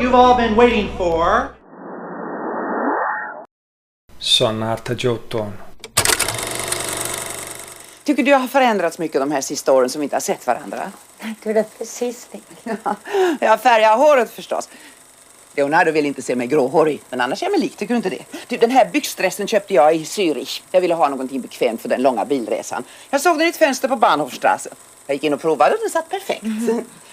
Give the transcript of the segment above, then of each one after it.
you've all been waiting for. Sonata di outono. Tycker du jag har förändrats mycket de här sista åren som vi inte har sett varandra? Tänker du precis det? Ja, färga håret förstås. Leonardo vill inte se mig gråhårig, men annars är jag mig lik, tycker du inte det? Du, den här byxdressen köpte jag i Zürich. Jag ville ha någonting bekvämt för den långa bilresan. Jag såg den i ett fönster på Bahnhofstrasse. Jag gick in och provade och den satt perfekt.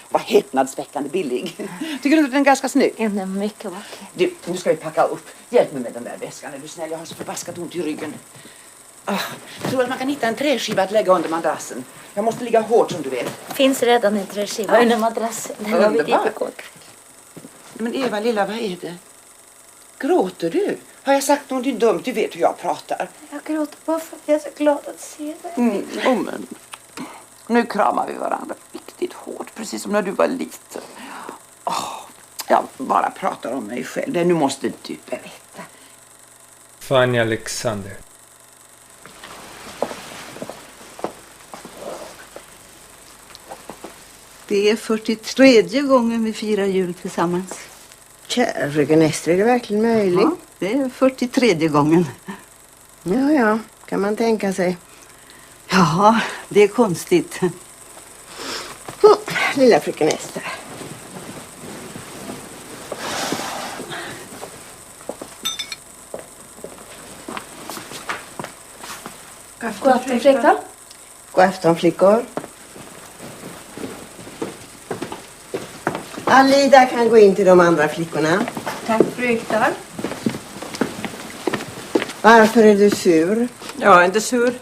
Var häpnadsväckande billig. Tycker du inte den är ganska snygg? Ja, den är mycket vacker. Du, nu ska vi packa upp. Hjälp mig med den där väskan, är du snäll? Jag har så förbaskat ont i ryggen. Jag tror att man kan hitta en träskiva att lägga under madrassen. Jag måste ligga hårt som du vet. Finns redan en träskiva under madrassen. Den har vi dit igår. Men Eva, lilla, vad är det? Gråter du? Har jag sagt någonting dumt? Du vet hur jag pratar. Jag gråter bara för att jag är så glad att se dig. Men nu kramar vi varandra riktigt hårt, precis som när du var liten. Jag bara pratar om mig själv. Nu måste du berätta. Fanny Alexander. Det är 43:e gången vi firar jul tillsammans. Kära fröken Ester, är det verkligen möjligt? Ja, det är 43:e gången. Ja, kan man tänka sig. Ja, det är konstigt. Lilla fröken Ester. God afton, flickor. God afton, flickor. Alida kan gå in till de andra flickorna. Tack, fröknar. Varför är du sur? Jag är inte sur.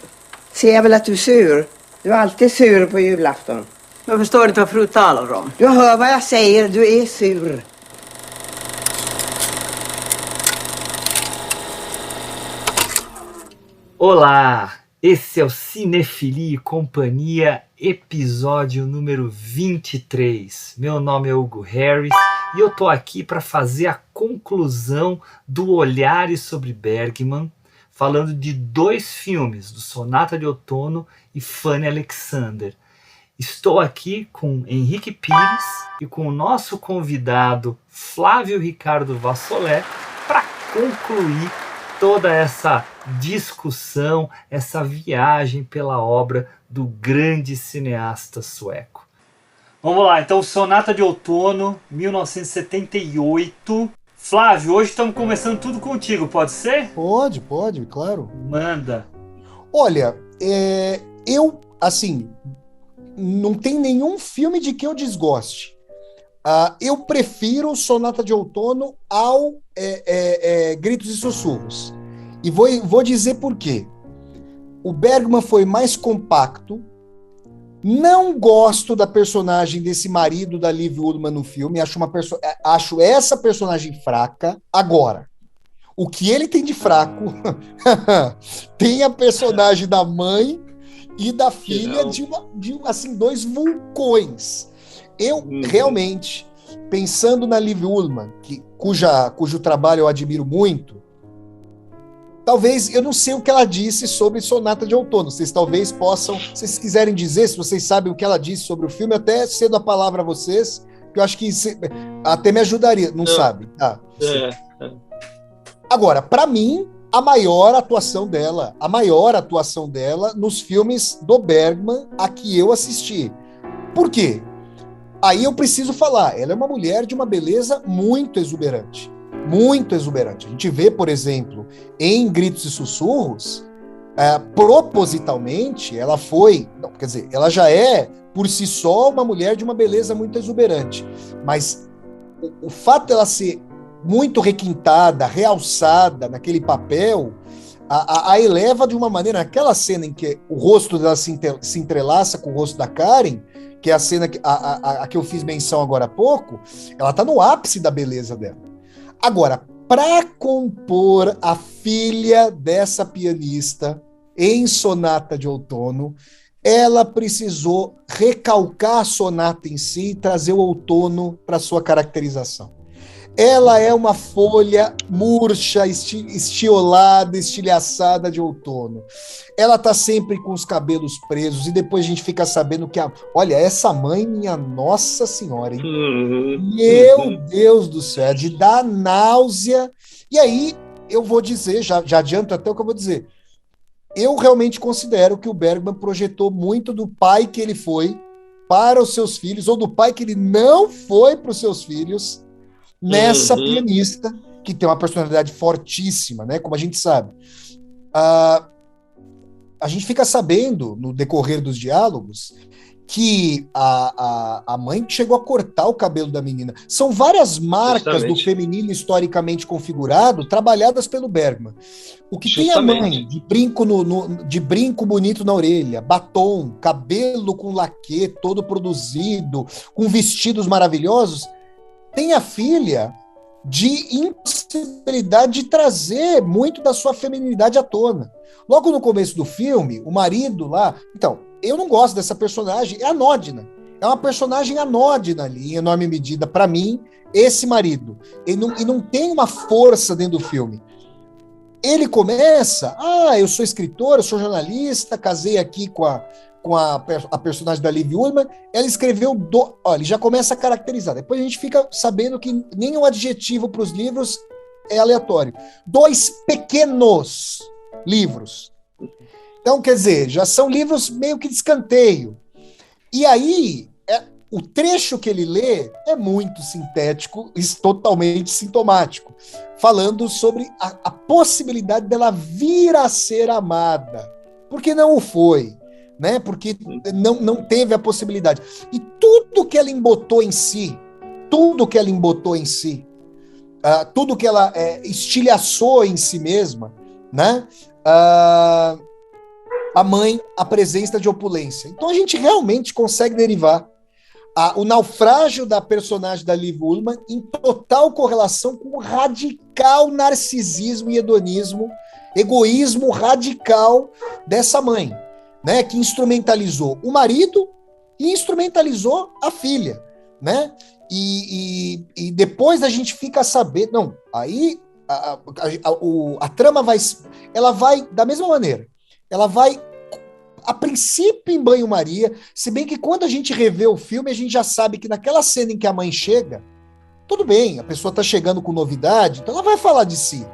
Ser jag väl att du är sur? Du är alltid sur på julafton. Jag förstår inte vad fru talar om. Du hör vad jag säger, du är sur. Olá, esse é o Cinefilia e Companhia, episódio número 23. Meu nome é Hugo Harris e eu tô aqui para fazer a conclusão do Olhares sobre Bergman, falando de 2 filmes, do Sonata de Outono e Fanny Alexander. Estou aqui com Henrique Pires e com o nosso convidado Flávio Ricardo Vassolé para concluir toda essa discussão, essa viagem pela obra do grande cineasta sueco. Vamos lá, então Sonata de Outono, 1978. Flávio, hoje estamos começando tudo contigo, pode ser? Pode, claro. Manda. Olha, eu, assim, não tem nenhum filme de que eu desgoste. Eu prefiro Sonata de Outono ao Gritos e Sussurros. E vou dizer por quê. O Bergman foi mais compacto. Não gosto da personagem desse marido da Liv Ullmann no filme. Acho essa personagem fraca. Agora, o que ele tem de fraco tem a personagem da mãe e da filha de 2 vulcões. Eu realmente, pensando na Liv Ullmann, cujo trabalho eu admiro muito, talvez, eu não sei o que ela disse sobre Sonata de Outono. Vocês talvez possam, se vocês quiserem dizer, se vocês sabem o que ela disse sobre o filme, até cedo a palavra a vocês, que eu acho que até me ajudaria. Não sabe? Agora, para mim, a maior atuação dela nos filmes do Bergman a que eu assisti. Por quê? Aí eu preciso falar, ela é uma mulher de uma beleza muito exuberante. Muito exuberante. A gente vê, por exemplo, em Gritos e Sussurros, propositalmente, ela ela já é, por si só, uma mulher de uma beleza muito exuberante. Mas o fato dela ser muito requintada, realçada naquele papel, a eleva de uma maneira, naquela cena em que o rosto dela se entrelaça com o rosto da Karen, que é a cena a que eu fiz menção agora há pouco, ela está no ápice da beleza dela. Agora, para compor a filha dessa pianista em Sonata de Outono, ela precisou recalcar a sonata em si e trazer o outono para sua caracterização. Ela é uma folha murcha, estiolada, estilhaçada de outono. Ela tá sempre com os cabelos presos e depois a gente fica sabendo que olha, essa mãe, minha Nossa Senhora, hein? Meu Deus do céu, é de dar náusea. E aí, eu vou dizer, já adianto até o que eu vou dizer. Eu realmente considero que o Bergman projetou muito do pai que ele foi para os seus filhos, ou do pai que ele não foi para os seus filhos, nessa pianista, que tem uma personalidade fortíssima, né? Como a gente sabe. A gente fica sabendo, no decorrer dos diálogos, que a mãe chegou a cortar o cabelo da menina. São várias marcas do feminino historicamente configurado, trabalhadas pelo Bergman. O que tem a mãe de brinco, de brinco bonito na orelha, batom, cabelo com laquê todo produzido, com vestidos maravilhosos, tem a filha de impossibilidade de trazer muito da sua feminilidade à tona. Logo no começo do filme, o marido lá... Então, eu não gosto dessa personagem, é anódina. É uma personagem anódina ali, em enorme medida, para mim, esse marido. E não tem uma força dentro do filme. Ele começa, eu sou escritor, eu sou jornalista, casei aqui com a personagem da Liv Ullmann, ela escreveu... Olha, ele já começa a caracterizar. Depois a gente fica sabendo que nenhum adjetivo para os livros é aleatório. 2 pequenos livros. Então, quer dizer, já são livros meio que de escanteio. E aí, o trecho que ele lê é muito sintético e totalmente sintomático, falando sobre a possibilidade dela vir a ser amada. Porque não o foi, né? Porque não teve a possibilidade. E tudo que ela embotou em si, tudo que ela estilhaçou em si mesma, né? A mãe, a presença de opulência. Então a gente realmente consegue derivar o naufrágio da personagem da Liv Ullmann em total correlação com o radical narcisismo e hedonismo, egoísmo radical dessa mãe, né, que instrumentalizou o marido e instrumentalizou a filha, né? E depois a gente fica sabendo... Não, aí a trama vai da mesma maneira. Ela vai, a princípio, em banho-maria, se bem que quando a gente revê o filme, a gente já sabe que naquela cena em que a mãe chega, tudo bem, a pessoa tá chegando com novidade, então ela vai falar de si.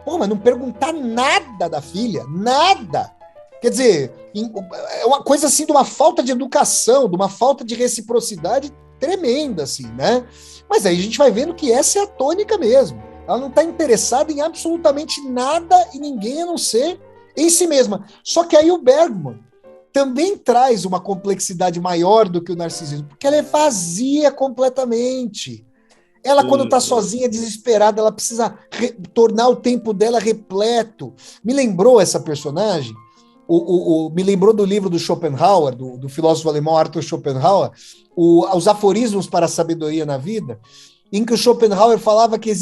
Pô, mas não perguntar nada da filha, nada. Quer dizer, é uma coisa assim de uma falta de educação, de uma falta de reciprocidade tremenda, assim, né? Mas aí a gente vai vendo que essa é a tônica mesmo. Ela não tá interessada em absolutamente nada e ninguém a não ser em si mesma. Só que aí o Bergman também traz uma complexidade maior do que o narcisismo, porque ela é vazia completamente. Ela, quando está sozinha, desesperada, ela precisa tornar o tempo dela repleto. Me lembrou essa personagem? Me lembrou do livro do Schopenhauer, do filósofo alemão Arthur Schopenhauer, Os Aforismos para a Sabedoria na Vida, em que o Schopenhauer falava que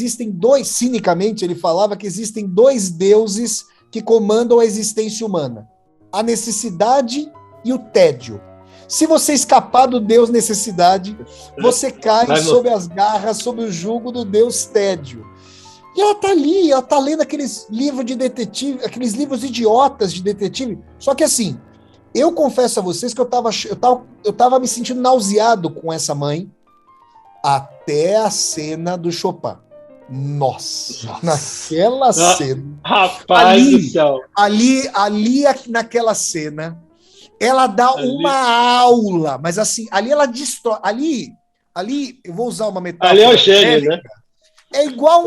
cinicamente, ele falava que existem 2 deuses que comandam a existência humana: a necessidade e o tédio. Se você escapar do Deus necessidade, você cai sob as garras, sob o jugo do Deus tédio. E ela tá ali, ela tá lendo aqueles livros de detetive, aqueles livros idiotas de detetive. Só que assim, eu confesso a vocês que eu tava me sentindo nauseado com essa mãe até a cena do Chopin. Nossa, naquela cena. Rapaz do céu. Ali, naquela cena, ela dá uma aula, mas assim, ali ela destrói. Ali, eu vou usar uma metáfora. Ali é o gênio, né? É igual.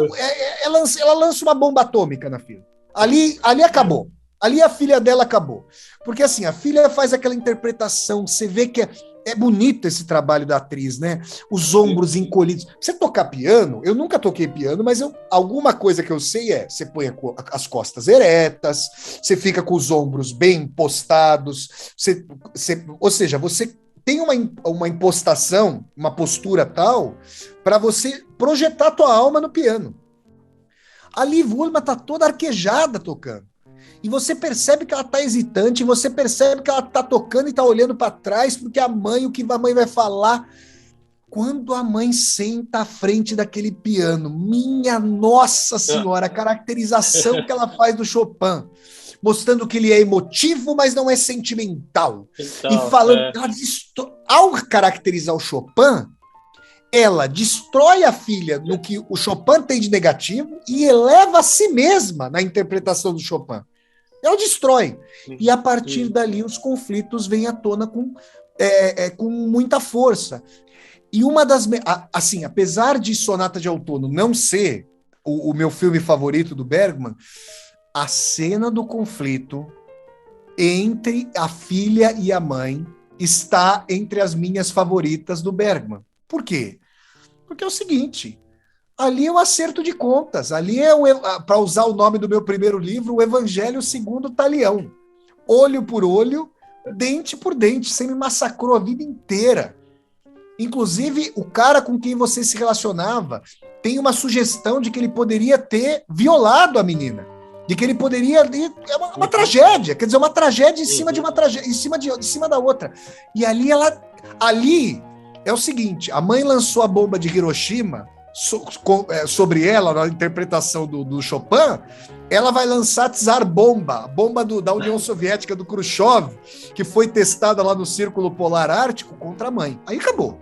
Ela lança uma bomba atômica na filha. Ali acabou. Ali a filha dela acabou. Porque assim, a filha faz aquela interpretação, você vê que é bonito esse trabalho da atriz, né? Os ombros encolhidos. Você tocar piano, eu nunca toquei piano, mas alguma coisa que eu sei você põe as costas eretas, você fica com os ombros bem postados, ou seja, você tem uma impostação, uma postura tal, para você projetar a tua alma no piano. A Liv Ullmann tá toda arquejada tocando. E você percebe que ela tá hesitante, você percebe que ela tá tocando e tá olhando para trás, porque o que a mãe vai falar. quando a mãe senta à frente daquele piano, minha Nossa Senhora, a caracterização que ela faz do Chopin, mostrando que ele é emotivo, mas não é sentimental. Então, E falando, ao caracterizar o Chopin, ela destrói a filha no que o Chopin tem de negativo e eleva a si mesma na interpretação do Chopin. Ela destrói. E a partir dali os conflitos vêm à tona com muita força. E uma das... Assim, apesar de Sonata de Outono não ser o meu filme favorito do Bergman, a cena do conflito entre a filha e a mãe está entre as minhas favoritas do Bergman. Por quê? Porque é o seguinte, ali é um acerto de contas, ali é, para usar o nome do meu primeiro livro, o Evangelho segundo Talião. Olho por olho, dente por dente, você me massacrou a vida inteira. Inclusive, o cara com quem você se relacionava tem uma sugestão de que ele poderia ter violado a menina. De que ele poderia... É uma tragédia, quer dizer, uma tragédia em cima de uma tragédia, em cima da outra. E ali ali é o seguinte, a mãe lançou a bomba de Hiroshima sobre ela, na interpretação do Chopin, ela vai lançar Tsar Bomba, a bomba da União Soviética do Khrushchev, que foi testada lá no Círculo Polar Ártico contra a mãe. Aí acabou.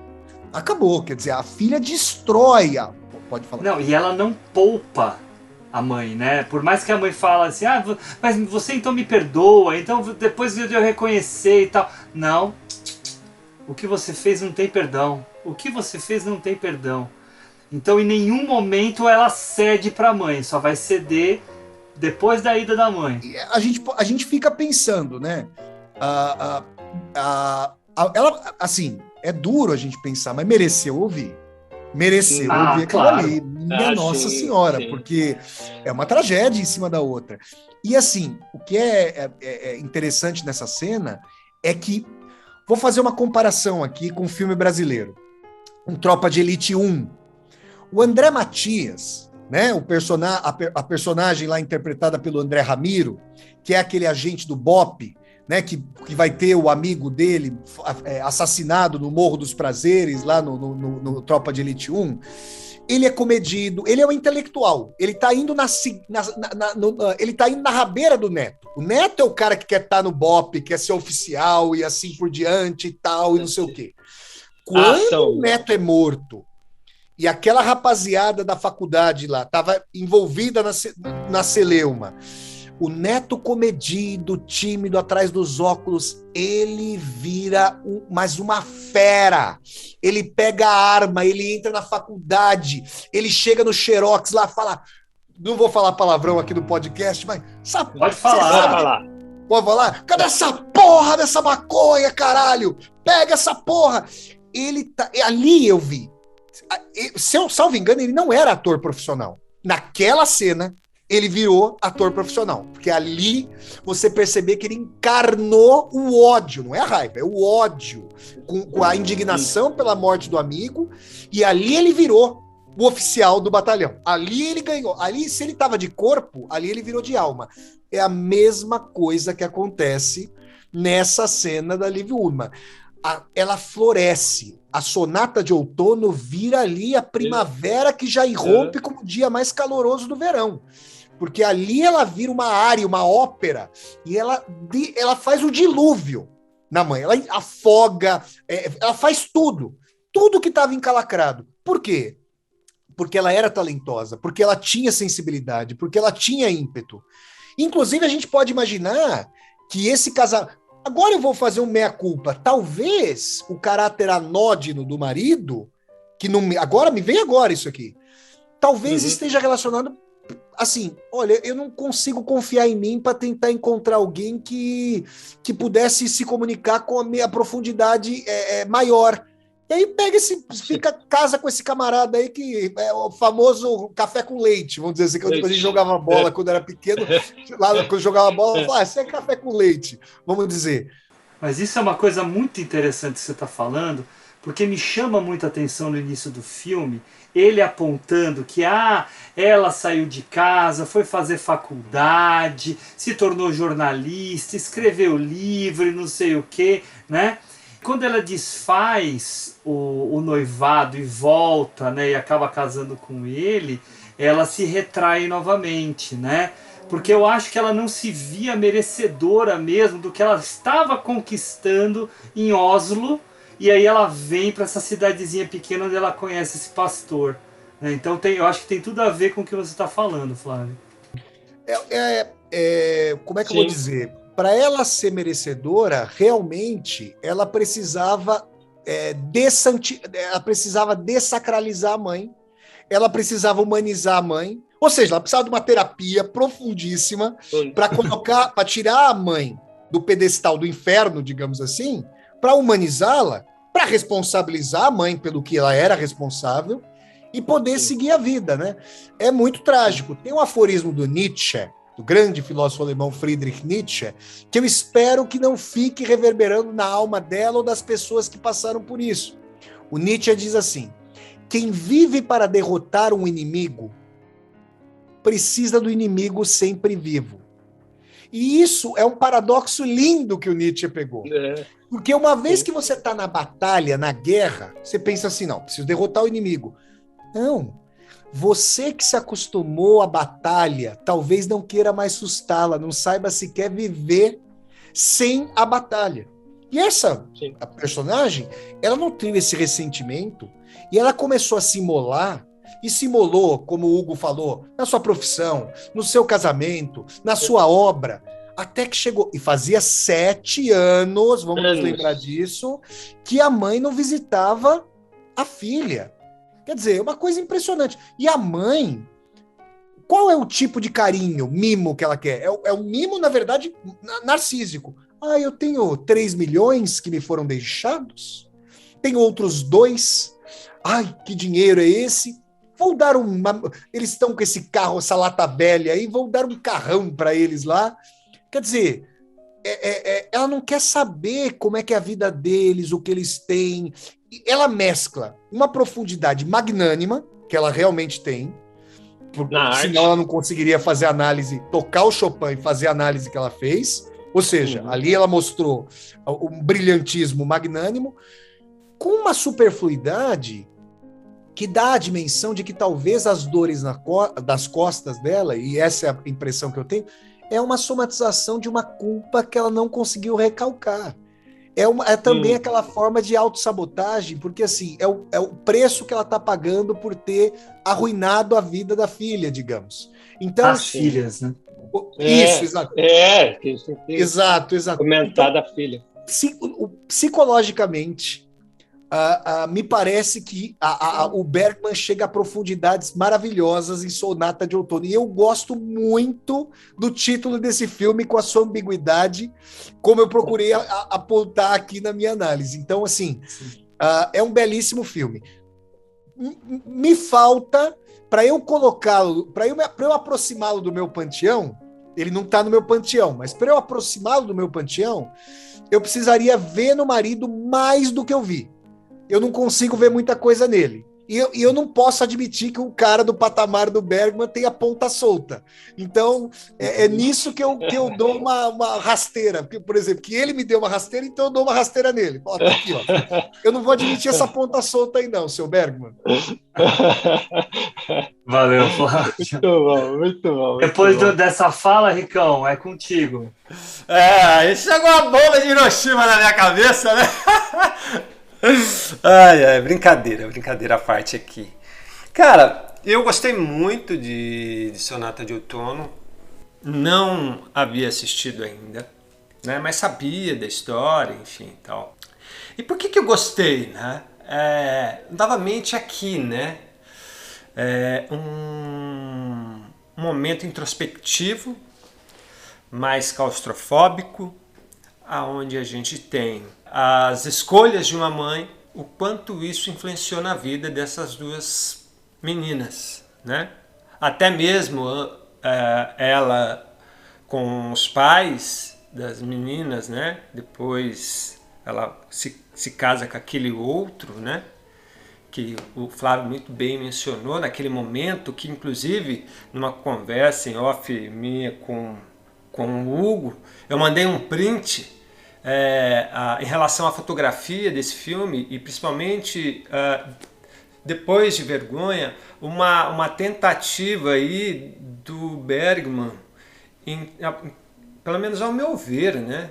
Acabou, quer dizer, a filha destrói a... Pode falar. Não, e ela não poupa a mãe, né? Por mais que a mãe fala assim, mas você então me perdoa, então depois de eu reconhecer e tal. Não, o que você fez não tem perdão. O que você fez não tem perdão. Então em nenhum momento ela cede para a mãe, só vai ceder depois da ida da mãe. A gente fica pensando, né? Ela, assim, é duro a gente pensar, mas mereceu ouvir. Mereceu ouvir aquilo claro. ali. Minha Nossa Senhora, porque é uma tragédia em cima da outra. E assim, o que é interessante nessa cena é que, vou fazer uma comparação aqui com um filme brasileiro, um Tropa de Elite 1. O André Matias, né, a personagem lá interpretada pelo André Ramiro, que é aquele agente do BOPE, né, que vai ter o amigo dele assassinado no Morro dos Prazeres, lá no Tropa de Elite 1, ele é comedido, ele é um intelectual, ele tá indo ele tá indo na rabeira do Neto. O Neto é o cara que quer estar no BOPE, quer ser oficial e assim por diante e tal, e não sei o quê. Quando o Neto é morto, e aquela rapaziada da faculdade lá estava envolvida na celeuma, o Neto comedido, tímido, atrás dos óculos, ele vira mais uma fera. Ele pega a arma, ele entra na faculdade, ele chega no Xerox lá, fala... Não vou falar palavrão aqui no podcast, mas... Pode falar. Pode falar? Cadê essa porra dessa maconha, caralho? Pega essa porra! Ele tá... Ali eu vi. Se eu salvo engano, ele não era ator profissional. Naquela cena... ele virou ator profissional, porque ali você percebe que ele encarnou o ódio, não é a raiva, é o ódio, com a indignação pela morte do amigo, e ali ele virou o oficial do batalhão. Ali ele ganhou, ali se ele estava de corpo, ali ele virou de alma. É a mesma coisa que acontece nessa cena da Liv Ullmann. Ela floresce. A Sonata de Outono vira ali a primavera que já irrompe como o dia mais caloroso do verão. Porque ali ela vira uma área, uma ópera, e ela faz o dilúvio na mãe. Ela afoga, ela faz tudo que estava encalacrado. Por quê? Porque ela era talentosa, porque ela tinha sensibilidade, porque ela tinha ímpeto. Inclusive, a gente pode imaginar que esse casal... Agora eu vou fazer um meia-culpa. Talvez o caráter anódino do marido, que não me vem agora isso aqui, talvez esteja relacionado... Assim, olha, eu não consigo confiar em mim para tentar encontrar alguém que pudesse se comunicar com a minha profundidade maior. E aí casa com esse camarada aí que é o famoso café com leite, vamos dizer assim, que a gente jogava bola quando era pequeno, lá quando jogava bola, eu falava, isso é café com leite, vamos dizer. Mas isso é uma coisa muito interessante que você está falando, porque me chama muita atenção no início do filme, ele apontando que ela saiu de casa, foi fazer faculdade, se tornou jornalista, escreveu livro e não sei o quê, né? Quando ela desfaz o noivado e volta, né, e acaba casando com ele, ela se retrai novamente, né? Porque eu acho que ela não se via merecedora mesmo do que ela estava conquistando em Oslo, e aí ela vem para essa cidadezinha pequena onde ela conhece esse pastor, né? Então eu acho que tem tudo a ver com o que você está falando, Flávio. Como é que eu vou dizer? Para ela ser merecedora, realmente, ela precisava ela precisava dessacralizar a mãe, ela precisava humanizar a mãe, ou seja, ela precisava de uma terapia profundíssima para tirar a mãe do pedestal do inferno, digamos assim, para humanizá-la, para responsabilizar a mãe pelo que ela era responsável e poder seguir a vida, né? É muito trágico. Tem um aforismo do Nietzsche, do grande filósofo alemão Friedrich Nietzsche, que eu espero que não fique reverberando na alma dela ou das pessoas que passaram por isso. O Nietzsche diz assim: quem vive para derrotar um inimigo precisa do inimigo sempre vivo. E isso é um paradoxo lindo que o Nietzsche pegou. Porque uma vez que você está na batalha, na guerra, você pensa assim, não, preciso derrotar o inimigo. Não. Você que se acostumou à batalha, talvez não queira mais sustá-la, não saiba sequer viver sem a batalha. E a personagem, ela nutriu esse ressentimento e ela começou a se imolar, e se imolou, como o Hugo falou, na sua profissão, no seu casamento, na sua obra, até que chegou, e fazia 7 anos, vamos nos lembrar disso, que a mãe não visitava a filha. Quer dizer, é uma coisa impressionante. E a mãe, qual é o tipo de carinho, mimo que ela quer? É um mimo, na verdade, narcísico. Ah, eu tenho 3 milhões que me foram deixados, tenho outros 2. Ai, que dinheiro é esse? Vou dar eles estão com esse carro, essa lata velha aí, vou dar um carrão para eles lá. Quer dizer, ela não quer saber como é que é a vida deles, o que eles têm. Ela mescla uma profundidade magnânima, que ela realmente tem, senão ela não conseguiria fazer análise, tocar o Chopin e fazer a análise que ela fez. Ou seja, ali ela mostrou um brilhantismo magnânimo, com uma superfluidade que dá a dimensão de que talvez as dores das costas dela, e essa é a impressão que eu tenho, é uma somatização de uma culpa que ela não conseguiu recalcar. É também aquela forma de autossabotagem, porque assim, é o preço que ela está pagando por ter arruinado a vida da filha, digamos. Então, as filhas, né? Isso, exato. Exato. Comentar então, da filha. Psicologicamente, me parece que o Bergman chega a profundidades maravilhosas em Sonata de Outono. E eu gosto muito do título desse filme, com a sua ambiguidade, como eu procurei apontar aqui na minha análise. Então, assim, é um belíssimo filme. Me falta, para eu colocá-lo, para eu aproximá-lo do meu panteão, ele não está no meu panteão, mas para eu aproximá-lo do meu panteão, eu precisaria ver no marido mais do que eu vi. Eu não consigo ver muita coisa nele. E eu não posso admitir que um cara do patamar do Bergman tenha ponta solta. Então, é nisso que eu dou uma rasteira. Porque, por exemplo, que ele me deu uma rasteira, então eu dou uma rasteira nele. Ó, tá aqui, ó. Eu não vou admitir essa ponta solta aí não, seu Bergman. Valeu, Flávio. Muito bom. Depois dessa fala, Ricão, é contigo. Aí chegou a bomba de Hiroshima na minha cabeça, né? Brincadeira à parte aqui. Cara, eu gostei muito de Sonata de Outono. Não havia assistido ainda, né? Mas sabia da história, enfim, tal. E por que eu gostei, né? Novamente aqui, né? Um momento introspectivo, mais claustrofóbico, aonde a gente tem as escolhas de uma mãe, o quanto isso influenciou na vida dessas duas meninas, né? Até mesmo ela com os pais das meninas, né? Depois ela se casa com aquele outro, né? Que o Flávio muito bem mencionou naquele momento, que inclusive numa conversa em off minha com o Hugo, eu mandei um print em relação à fotografia desse filme, e principalmente depois de Vergonha, uma tentativa aí do Bergman, pelo menos ao meu ver, né?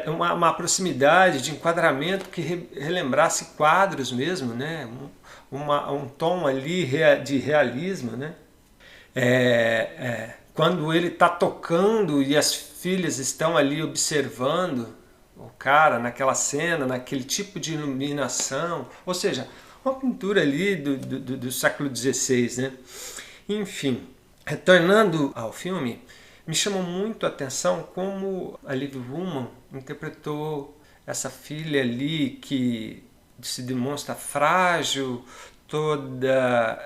Uma proximidade de enquadramento que relembrasse quadros mesmo, né? Um tom ali de realismo, né? Quando ele está tocando e as filhas estão ali observando o cara naquela cena, naquele tipo de iluminação, ou seja, uma pintura ali do século XVI, né? Enfim, retornando ao filme, me chamou muito a atenção como a Liv Ullmann interpretou essa filha ali que se demonstra frágil, toda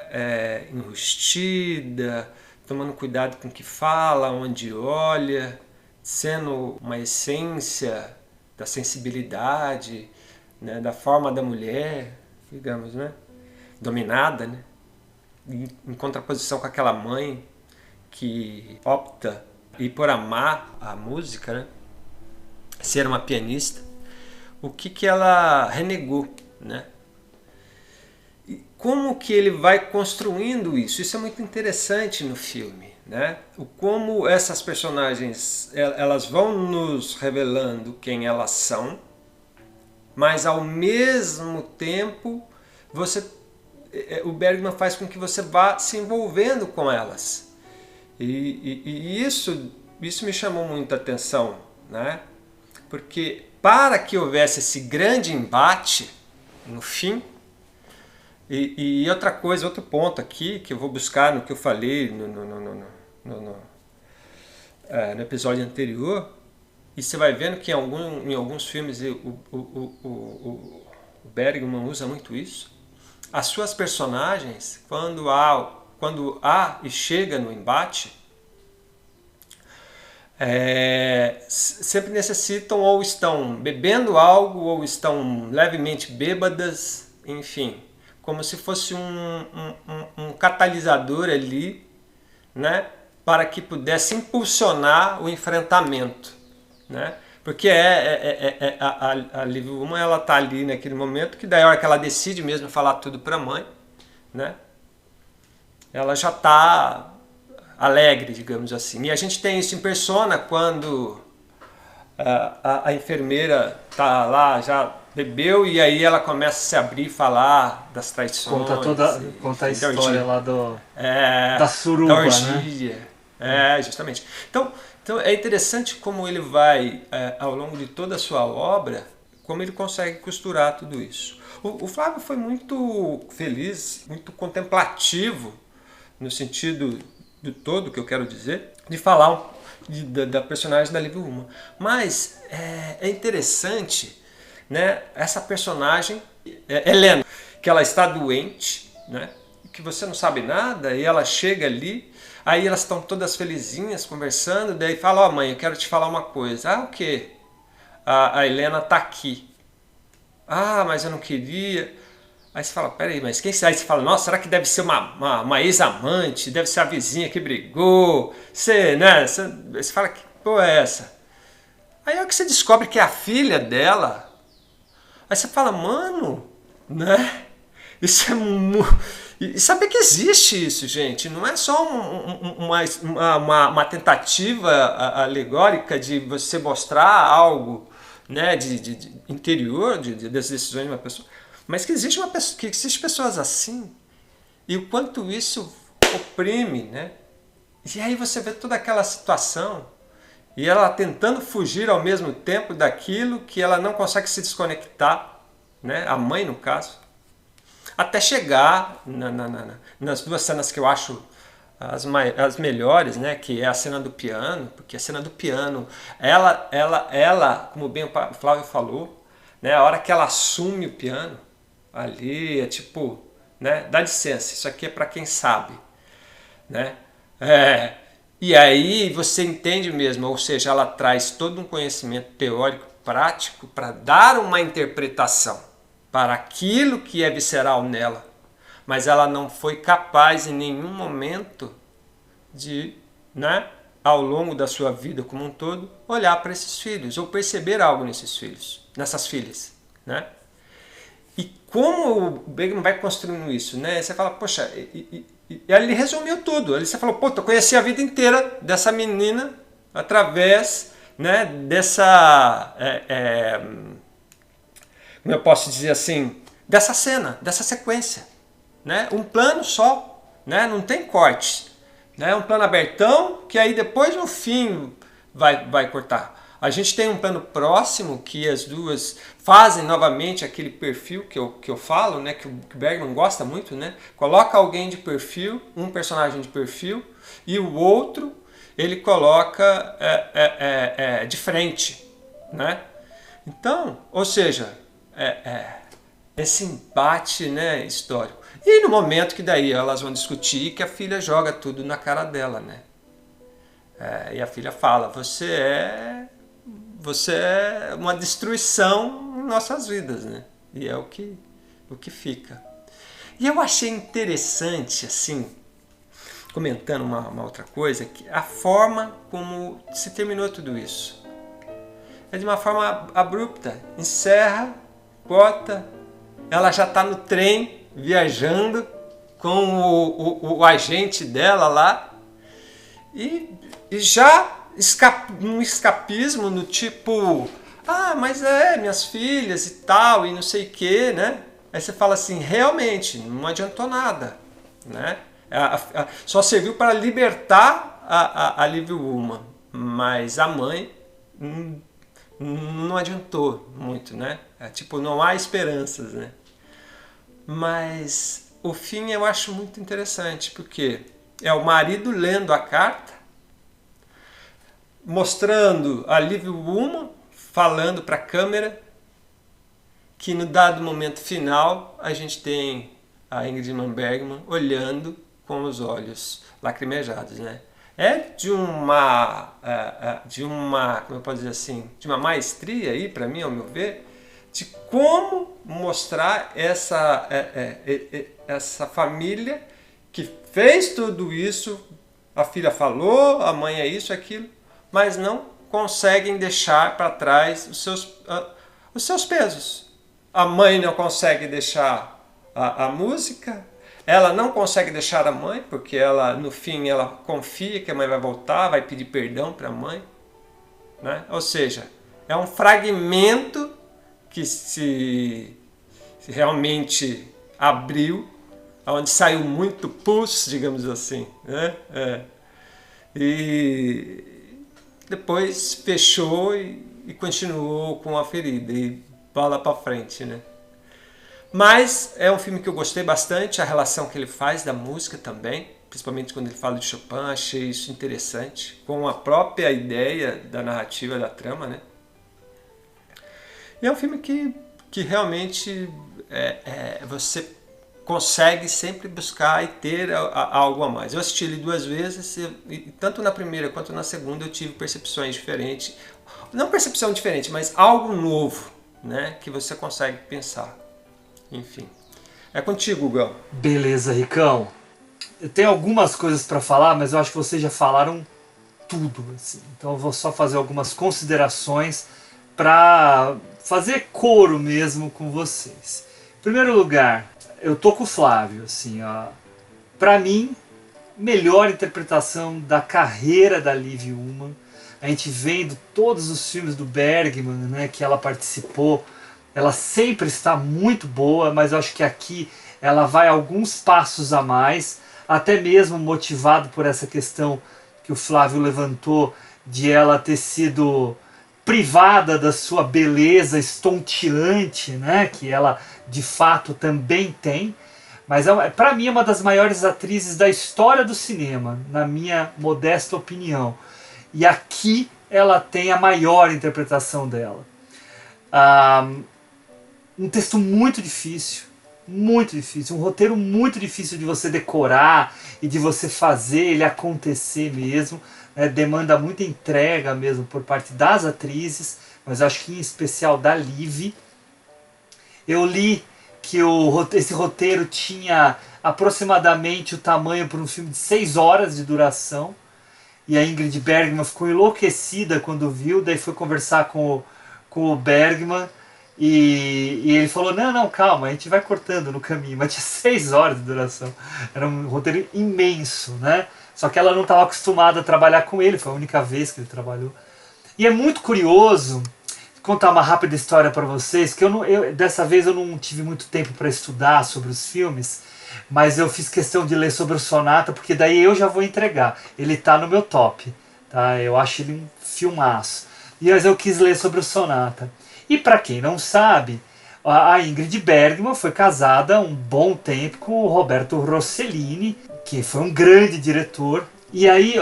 enrustida, tomando cuidado com o que fala, onde olha, sendo uma essência da sensibilidade, né, da forma da mulher, digamos, né, dominada, né, em contraposição com aquela mãe que opta por amar a música, né, ser uma pianista, o que ela renegou, né? E como que ele vai construindo isso? Isso é muito interessante no filme, né? Como essas personagens elas vão nos revelando quem elas são, mas ao mesmo tempo o Bergman faz com que você vá se envolvendo com elas. E isso me chamou muito a atenção, né? Porque para que houvesse esse grande embate no fim, e outra coisa, outro ponto aqui que eu vou buscar no que eu falei no episódio anterior, e você vai vendo que em alguns filmes o Bergman usa muito isso. As suas personagens, quando há e chega no embate, sempre necessitam ou estão bebendo algo ou estão levemente bêbadas, enfim, como se fosse um catalisador ali, né, para que pudesse impulsionar o enfrentamento, né? Porque a Liv Ullmann, ela está ali naquele momento que daí a hora que ela decide mesmo falar tudo para a mãe, né, ela já está alegre, digamos assim. E a gente tem isso em Persona quando a enfermeira tá lá, já bebeu, e aí ela começa a se abrir e falar das traições. Conta a história lá da suruba, da orgia, né? Justamente. Então é interessante como ele vai, ao longo de toda a sua obra, como ele consegue costurar tudo isso. O Flávio foi muito feliz, muito contemplativo, no sentido do todo, que eu quero dizer, de falar da personagem da Liv Ullmann. Mas é interessante, né, essa personagem, Helena, que ela está doente, né, que você não sabe nada, e ela chega ali, aí elas estão todas felizinhas, conversando, daí fala, ó, mãe, eu quero te falar uma coisa. Ah, o quê? A Helena está aqui. Ah, mas eu não queria. Aí você fala, peraí, mas quem sai? Aí você fala, nossa, será que deve ser uma ex-amante? Deve ser a vizinha que brigou? Você fala, que porra é essa? Aí é que você descobre que é a filha dela. Aí você fala, mano, né? Isso E saber que existe isso, gente. Não é só uma tentativa alegórica de você mostrar algo, né, de interior das decisões de uma pessoa. Mas que existe pessoas assim, e o quanto isso oprime, né? E aí você vê toda aquela situação, e ela tentando fugir ao mesmo tempo daquilo que ela não consegue se desconectar, né? A mãe, no caso, até chegar nas duas cenas que eu acho as melhores, né? Que é a cena do piano, porque a cena do piano, ela, como bem o Flávio falou, né? A hora que ela assume o piano, ali é tipo, né, dá licença, isso aqui é para quem sabe, né? E aí você entende mesmo, ou seja, ela traz todo um conhecimento teórico, prático, para dar uma interpretação para aquilo que é visceral nela, mas ela não foi capaz em nenhum momento de, né, ao longo da sua vida como um todo, olhar para esses filhos ou perceber algo nesses filhos, nessas filhas, né? E como o Bergman vai construindo isso, né? Você fala, poxa, e ele resumiu tudo. Ele você falou, pô, eu conheci a vida inteira dessa menina através, né, dessa, como eu posso dizer assim, dessa cena, dessa sequência, né? Um plano só, né? Não tem corte, né? Um plano abertão que aí depois no fim vai cortar. A gente tem um plano próximo que as duas fazem novamente aquele perfil que eu falo, né, que o Bergman gosta muito, né? Coloca alguém de perfil, um personagem de perfil, e o outro ele coloca de frente, né? Então, ou seja, esse embate, né, histórico. E no momento que daí elas vão discutir, que a filha joga tudo na cara dela, né? E a filha fala, você é uma destruição em nossas vidas, né? E é o que fica. E eu achei interessante, assim, comentando uma outra coisa, que a forma como se terminou tudo isso. É de uma forma abrupta. Encerra, bota, ela já está no trem, viajando com o agente dela lá, e já um escapismo no tipo, mas minhas filhas e tal, e não sei o que, né? Aí você fala assim, realmente, não adiantou nada, né? Só serviu para libertar a Liv Ullmann, mas a mãe não adiantou muito, né? Tipo, não há esperanças, né? Mas o fim eu acho muito interessante, porque é o marido lendo a carta, mostrando a Liv Ullmann falando para a câmera, que no dado momento final a gente tem a Ingrid Bergman olhando com os olhos lacrimejados, né? De uma como eu posso dizer assim, de uma maestria aí, para mim, ao meu ver, de como mostrar essa família que fez tudo isso, a filha falou, a mãe é isso, aquilo, mas não conseguem deixar para trás os seus pesos. A mãe não consegue deixar a música, ela não consegue deixar a mãe, porque ela, no fim, ela confia que a mãe vai voltar, vai pedir perdão para a mãe, né? Ou seja, é um fragmento que se realmente abriu, onde saiu muito pus, digamos assim, né? E depois fechou e continuou com a ferida e bola para frente, né? Mas é um filme que eu gostei bastante, a relação que ele faz da música também, principalmente quando ele fala de Chopin, achei isso interessante, com a própria ideia da narrativa, da trama, né? E é um filme que realmente você consegue sempre buscar e ter algo a mais. Eu assisti ele 2 vezes e tanto na primeira quanto na segunda eu tive percepções diferentes. Não percepção diferente, mas algo novo, né, que você consegue pensar. Enfim. É contigo, Gão. Beleza, Ricão. Eu tenho algumas coisas para falar, mas eu acho que vocês já falaram tudo, assim. Então eu vou só fazer algumas considerações para fazer coro mesmo com vocês. Em primeiro lugar, eu tô com o Flávio, assim, ó. Para mim, melhor interpretação da carreira da Liv Ullmann. A gente vendo todos os filmes do Bergman, né, que ela participou, ela sempre está muito boa, mas eu acho que aqui ela vai alguns passos a mais, até mesmo motivado por essa questão que o Flávio levantou, de ela ter sido privada da sua beleza estonteante, né, que ela de fato também tem. Mas para mim é uma das maiores atrizes da história do cinema, na minha modesta opinião. E aqui ela tem a maior interpretação dela. Um texto muito difícil, um roteiro muito difícil de você decorar e de você fazer ele acontecer mesmo, né? Demanda muita entrega mesmo por parte das atrizes, mas acho que em especial da Liv. Eu li que esse roteiro tinha aproximadamente o tamanho para um filme de 6 horas de duração, E a Ingrid Bergman ficou enlouquecida quando viu, daí foi conversar com o Bergman e ele falou, não, calma, a gente vai cortando no caminho. Mas tinha 6 horas de duração, era um roteiro imenso, né? Só que ela não estava acostumada a trabalhar com ele, foi a única vez que ele trabalhou. E é muito curioso, contar uma rápida história para vocês, que dessa vez eu não tive muito tempo para estudar sobre os filmes, mas eu fiz questão de ler sobre o Sonata, porque daí eu já vou entregar. Ele tá no meu top, tá? Eu acho ele um filmaço. Mas eu quis ler sobre o Sonata. E para quem não sabe, a Ingrid Bergman foi casada um bom tempo com o Roberto Rossellini, que foi um grande diretor. E aí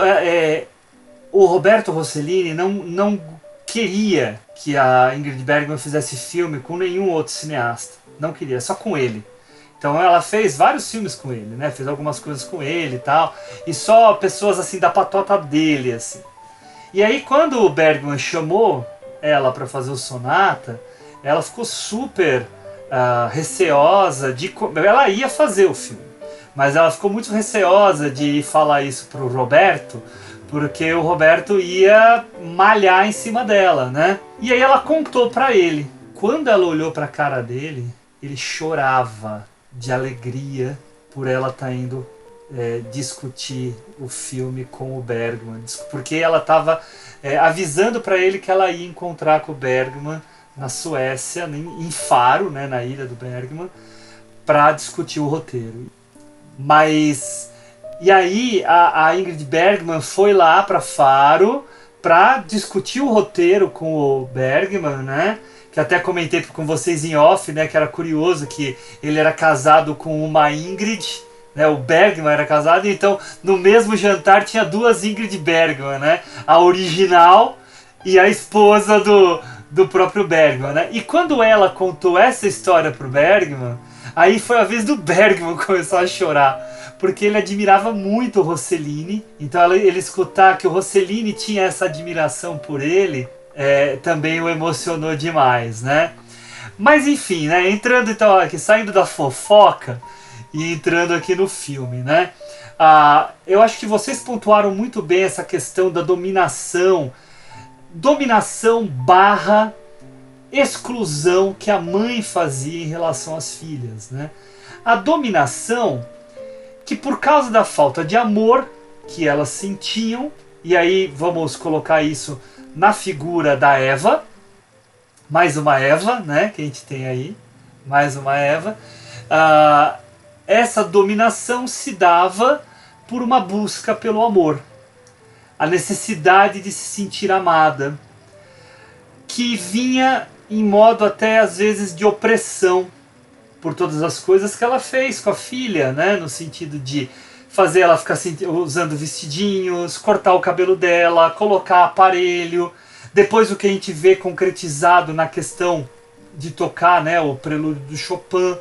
o Roberto Rossellini não queria que a Ingrid Bergman fizesse filme com nenhum outro cineasta. Não queria, só com ele. Então ela fez vários filmes com ele, né? Fez algumas coisas com ele e tal. E só pessoas assim da patota dele, assim. E aí quando o Bergman chamou ela para fazer o Sonata, ela ficou super receosa de... Ela ia fazer o filme, mas ela ficou muito receosa de falar isso pro Roberto, porque o Roberto ia malhar em cima dela, né? E aí ela contou pra ele. Quando ela olhou pra cara dele, ele chorava de alegria por ela estar indo discutir o filme com o Bergman, porque ela estava avisando para ele que ela ia encontrar com o Bergman na Suécia, em Faro, né, na ilha do Bergman, para discutir o roteiro. Mas e aí a Ingrid Bergman foi lá para Faro para discutir o roteiro com o Bergman, né? Que até comentei com vocês em off, né? Que era curioso que ele era casado com uma Ingrid, né? O Bergman era casado, então no mesmo jantar tinha 2 Ingrid Bergman, né? A original e a esposa do próprio Bergman, né? E quando ela contou essa história pro Bergman, aí foi a vez do Bergman começar a chorar, porque ele admirava muito o Rossellini. Então ele escutar que o Rossellini tinha essa admiração por ele, também o emocionou demais, né? Mas enfim, né? Entrando então aqui, saindo da fofoca e entrando aqui no filme, né? Eu acho que vocês pontuaram muito bem essa questão da dominação barra exclusão que a mãe fazia em relação às filhas, né? A dominação que, por causa da falta de amor que elas sentiam, e aí vamos colocar isso na figura da Eva, mais uma Eva, né, que a gente tem aí, mais uma Eva, essa dominação se dava por uma busca pelo amor, a necessidade de se sentir amada, que vinha em modo até às vezes de opressão, por todas as coisas que ela fez com a filha, né, no sentido de fazer ela ficar usando vestidinhos, cortar o cabelo dela, colocar aparelho. Depois o que a gente vê concretizado na questão de tocar, né, o prelúdio do Chopin.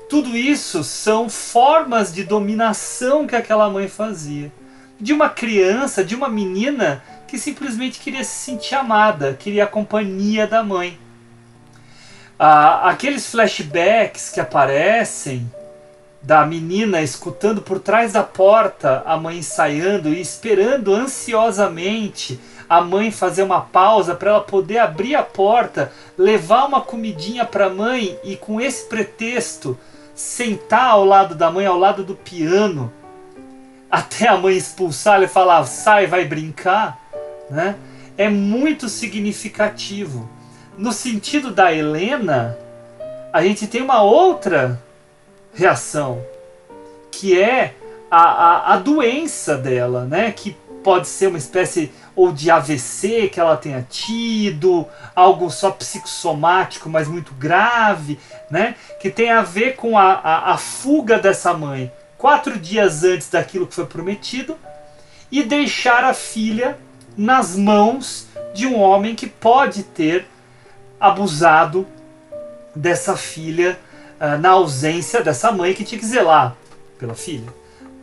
Tudo isso são formas de dominação que aquela mãe fazia. De uma criança, de uma menina que simplesmente queria se sentir amada, queria a companhia da mãe. Aqueles flashbacks que aparecem da menina escutando por trás da porta a mãe ensaiando e esperando ansiosamente a mãe fazer uma pausa para ela poder abrir a porta, levar uma comidinha para a mãe e com esse pretexto sentar ao lado da mãe, ao lado do piano, até a mãe expulsar e falar sai, vai brincar, né? É muito significativo. No sentido da Helena, a gente tem uma outra reação, que é a doença dela, né? Que pode ser uma espécie ou de AVC que ela tenha tido, algo só psicossomático, mas muito grave, né? Que tem a ver com a fuga dessa mãe 4 dias antes daquilo que foi prometido e deixar a filha nas mãos de um homem que pode ter abusado dessa filha na ausência dessa mãe que tinha que zelar pela filha,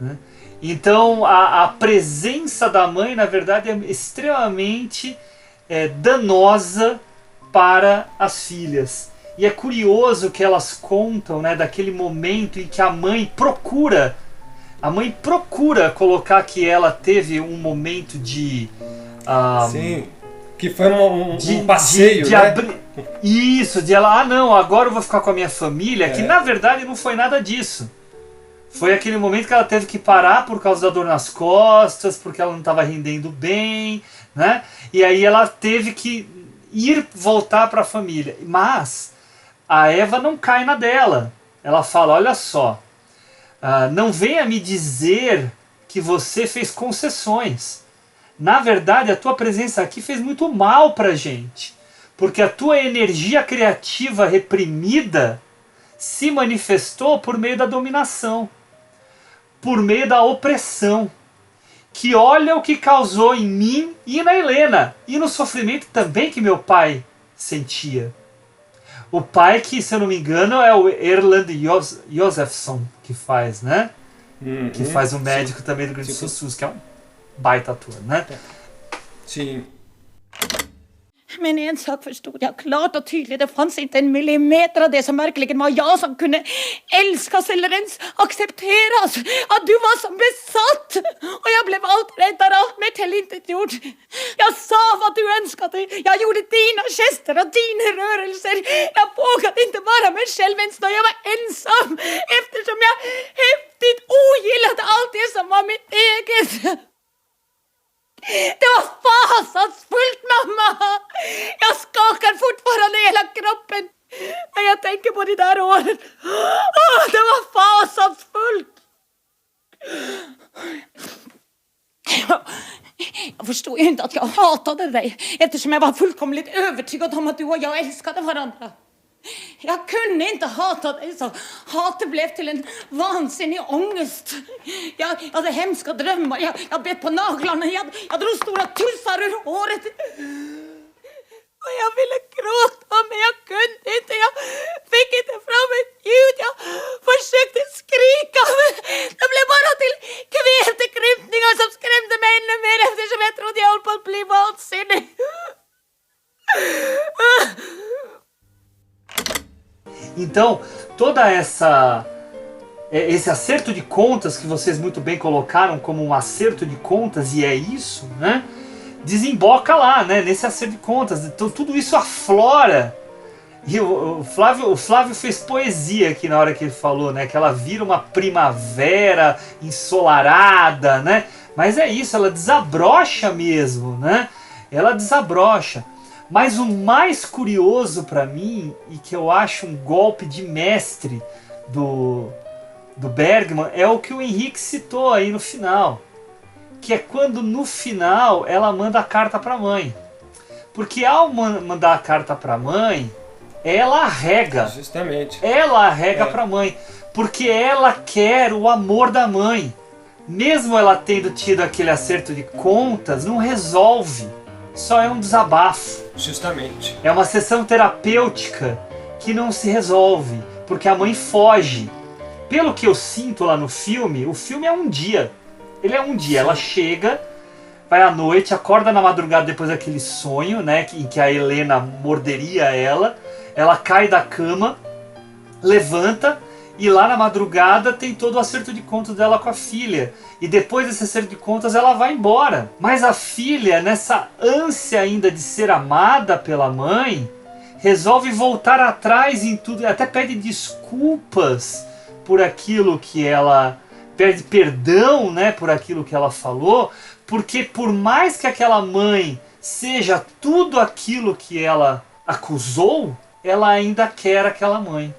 né? Então a presença da mãe, na verdade, é extremamente danosa para as filhas. E é curioso que elas contam, né, daquele momento em que a mãe procura a mãe procura colocar que ela teve um momento de... Sim, que foi um passeio, né? Isso, de ela, não, agora eu vou ficar com a minha família, que na verdade não foi nada disso. Foi aquele momento que ela teve que parar por causa da dor nas costas, porque ela não estava rendendo bem, né? E aí ela teve que voltar para a família. Mas a Eva não cai na dela. Ela fala, olha só, não venha me dizer que você fez concessões. Na verdade, a tua presença aqui fez muito mal pra gente. Porque a tua energia criativa reprimida se manifestou por meio da dominação. Por meio da opressão. Que olha o que causou em mim e na Helena. E no sofrimento também que meu pai sentia. O pai que, se eu não me engano, é o Erland Josephson que faz, né? Que faz o médico também do Grande Sussus, que é um baita ator, né? Sim. Men en sak förstod jag klart och tydligt. Det fanns inte en millimeter av det som verkligen var jag som kunde älskas eller ens accepteras. Att du var som besatt. Och jag blev allt räddare, allt mer tillintetgjord. Jag sa vad du önskade. Jag gjorde dina gester och dina rörelser. Jag vågade inte vara mig själv ens när jag var ensam. Eftersom jag häftigt ogillade allt det som var mitt eget. Det var fasansfullt, mamma! Jag skakar fortfarande hela kroppen när jag tänker på de där åren. Det var fasansfullt! Jag förstod ju inte att jag hatade dig eftersom jag var fullkomligt övertygad om att du och jag älskade varandra. Jag kunde inte hata dig så. Hatet blev till en vansinnig ångest. Jag hade hemska drömmar. Jag bet på naglarna. Jag drog stora tussar ur håret. Och jag ville gråta men jag kunde inte. Jag fick inte fram ett ljud. Jag försökte skrika men det blev bara till kvävtekrympningar som skrämde mig ännu mer eftersom jag trodde jag höll på att bli vansinnig. Então, toda esse acerto de contas que vocês muito bem colocaram como um acerto de contas, e é isso, né? Desemboca lá, né? Nesse acerto de contas. Então, tudo isso aflora. E o Flávio fez poesia aqui na hora que ele falou, né? Que ela vira uma primavera ensolarada, né? Mas é isso, ela desabrocha mesmo, né? Ela desabrocha. Mas o mais curioso para mim, e que eu acho um golpe de mestre do Bergman, é o que o Henrique citou aí no final. Que é quando no final ela manda a carta para a mãe. Porque ao mandar a carta para a mãe, ela arrega. Justamente. Ela arrega para a mãe. Porque ela quer o amor da mãe. Mesmo ela tendo tido aquele acerto de contas, não resolve. Só é um desabafo. Justamente. É uma sessão terapêutica que não se resolve, porque a mãe foge. Pelo que eu sinto lá no filme, o filme é um dia. Ele é um dia. Sim. Ela chega, vai à noite, acorda na madrugada depois daquele sonho, né, em que a Helena morderia ela. Ela cai da cama, levanta, e lá na madrugada tem todo o acerto de contas dela com a filha. E depois desse acerto de contas ela vai embora. Mas a filha, nessa ânsia ainda de ser amada pela mãe, resolve voltar atrás em tudo. Até pede desculpas por aquilo que ela... Pede perdão, né, por aquilo que ela falou. Porque por mais que aquela mãe seja tudo aquilo que ela acusou, ela ainda quer aquela mãe.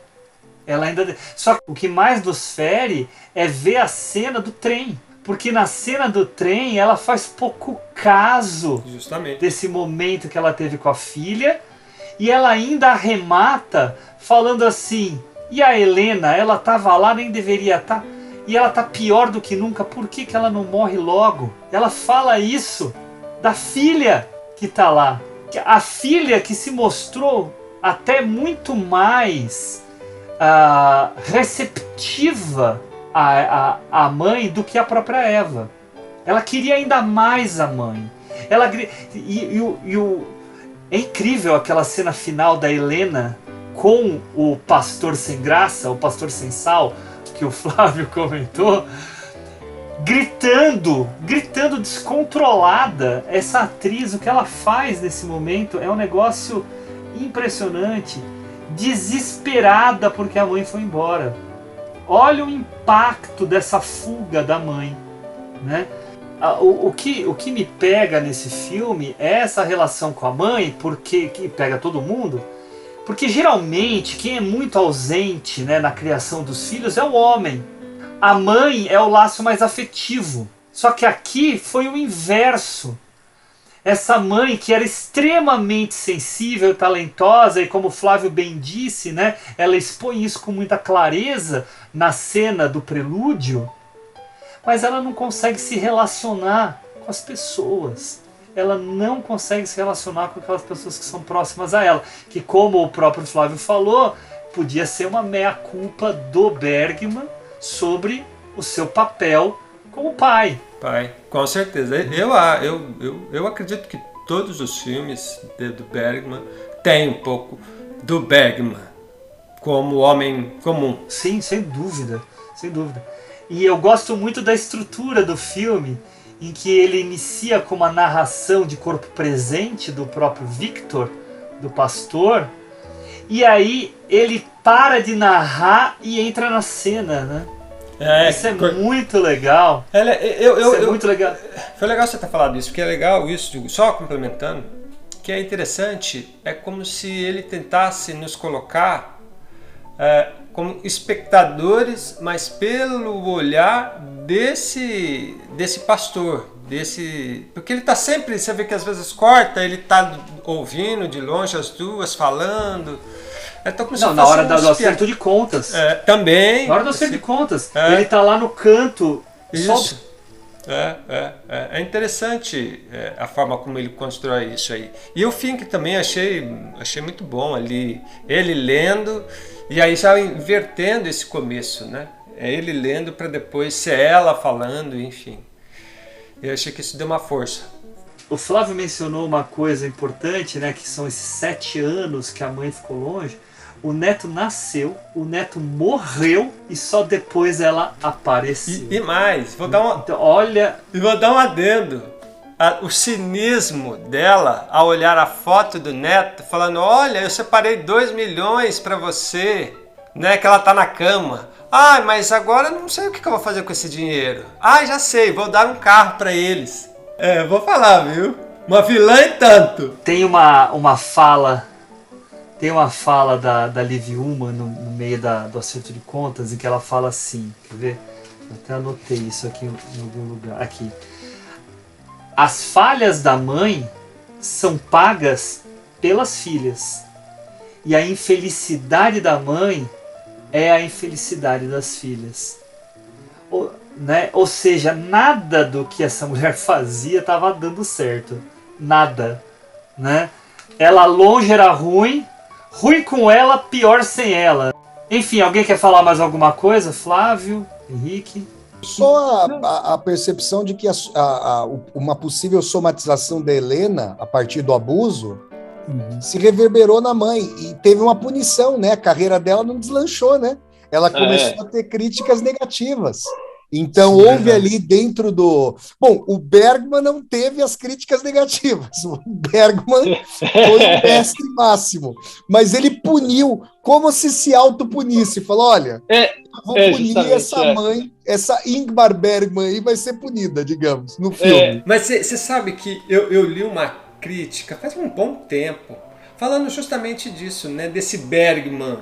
Ela ainda... Só que o que mais nos fere é ver a cena do trem. Porque na cena do trem ela faz pouco caso desse momento que ela teve com a filha. E ela ainda arremata falando assim: e a Helena, ela estava lá, nem deveria estar. E ela está pior do que nunca, por que ela não morre logo? Ela fala isso da filha que está lá. A filha que se mostrou até muito mais... receptiva à mãe do que a própria Eva. Ela queria ainda mais a mãe. É incrível aquela cena final da Helena com o pastor sem graça, o pastor sem sal, que o Flávio comentou, gritando descontrolada. Essa atriz, o que ela faz nesse momento é um negócio impressionante, desesperada porque a mãe foi embora. Olha o impacto dessa fuga da mãe, né? O que me pega nesse filme é essa relação com a mãe, porque que pega todo mundo, porque geralmente quem é muito ausente, né, na criação dos filhos é o homem. A mãe é o laço mais afetivo. Só que aqui foi o inverso. Essa mãe que era extremamente sensível, talentosa, e como o Flávio bem disse, né, ela expõe isso com muita clareza na cena do prelúdio, mas ela não consegue se relacionar com as pessoas. Ela não consegue se relacionar com aquelas pessoas que são próximas a ela, que, como o próprio Flávio falou, podia ser uma meia-culpa do Bergman sobre o seu papel como pai. Com certeza. Eu acredito que todos os filmes do Bergman têm um pouco do Bergman como homem comum. Sim, sem dúvida, sem dúvida. E eu gosto muito da estrutura do filme, em que ele inicia com uma narração de corpo presente do próprio Victor, do pastor, e aí ele para de narrar e entra na cena, né? Isso é muito legal. Isso é muito legal. Foi legal você ter falado isso, porque é legal isso, só complementando, que é interessante, é como se ele tentasse nos colocar como espectadores, mas pelo olhar desse pastor, porque ele está sempre, você vê que às vezes corta, ele está ouvindo de longe as duas falando. Então, não, na hora do acerto de contas. Também. Na hora do acerto de contas. Ele está lá no canto. Isso. É interessante a forma como ele constrói isso aí. E o fim que também achei muito bom ali. Ele lendo e aí já invertendo esse começo, né? É ele lendo para depois ser ela falando, enfim. Eu achei que isso deu uma força. O Flávio mencionou uma coisa importante, né? Que são esses 7 anos que a mãe ficou longe. O neto nasceu, o neto morreu e só depois ela apareceu. E mais, vou dar um adendo. O cinismo dela ao olhar a foto do neto, falando: olha, eu separei 2 milhões para você, né? Que ela tá na cama. Ah, mas agora não sei o que eu vou fazer com esse dinheiro. Ah, já sei, vou dar um carro para eles. Vou falar, viu? Uma vilã e tanto. Tem uma fala. Tem uma fala da Liv Ullmann no meio do acerto de contas, em que ela fala assim, quer ver? Eu até anotei isso aqui em algum lugar. Aqui. As falhas da mãe são pagas pelas filhas. E a infelicidade da mãe é a infelicidade das filhas. Ou seja, nada do que essa mulher fazia estava dando certo. Nada. Né? Ela longe era ruim com ela, pior sem ela. Enfim, alguém quer falar mais alguma coisa? Flávio, Henrique? Só a percepção de que uma possível somatização da Helena, a partir do abuso, se reverberou na mãe. E teve uma punição, né? A carreira dela não deslanchou, né? Ela começou a ter críticas negativas. Então houve ali dentro do... Bom, o Bergman não teve as críticas negativas. O Bergman foi o mestre máximo. Mas ele puniu como se autopunisse. Falou, olha, eu vou punir essa mãe, essa Ingmar Bergman aí vai ser punida, digamos, no filme. Mas você sabe que eu li uma crítica faz um bom tempo, falando justamente disso, né? Desse Bergman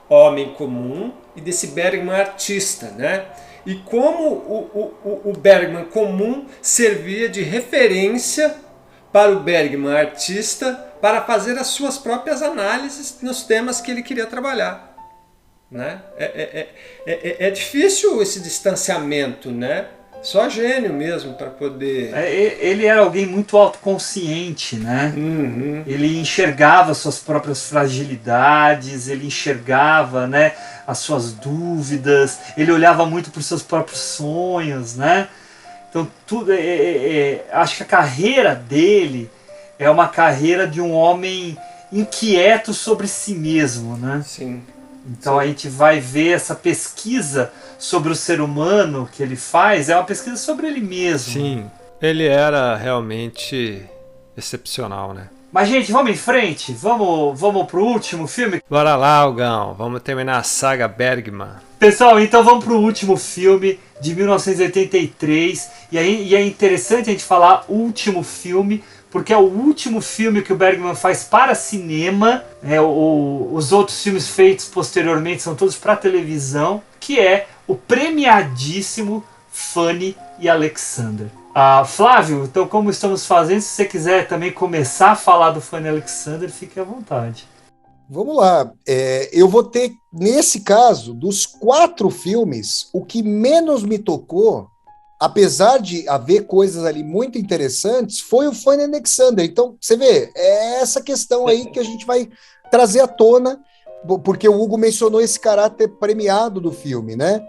homem comum e desse Bergman artista, né? E como o Bergman comum servia de referência para o Bergman artista para fazer as suas próprias análises nos temas que ele queria trabalhar, né? É difícil esse distanciamento, né? Só gênio mesmo para poder... Ele era alguém muito autoconsciente, né? Ele enxergava suas próprias fragilidades, ele enxergava, né, as suas dúvidas, ele olhava muito para os seus próprios sonhos, né? Então, tudo acho que a carreira dele é uma carreira de um homem inquieto sobre si mesmo, né? Sim. Então a gente vai ver essa pesquisa sobre o ser humano que ele faz, é uma pesquisa sobre ele mesmo. Sim, ele era realmente excepcional, né? Mas, gente, vamos em frente? Vamos pro último filme? Bora lá, Algão, vamos terminar a saga Bergman. Pessoal, então vamos pro último filme de 1983. E é interessante a gente falar último filme, porque é o último filme que o Bergman faz para cinema. Os outros filmes feitos posteriormente são todos para televisão, que é o premiadíssimo Fanny e Alexander. Flávio, então como estamos fazendo, se você quiser também começar a falar do Fanny e Alexander, fique à vontade. Vamos lá, eu vou ter, nesse caso, dos 4 filmes, o que menos me tocou, apesar de haver coisas ali muito interessantes, foi o Fanny e Alexander. Então, você vê, é essa questão aí que a gente vai trazer à tona, porque o Hugo mencionou esse caráter premiado do filme, né?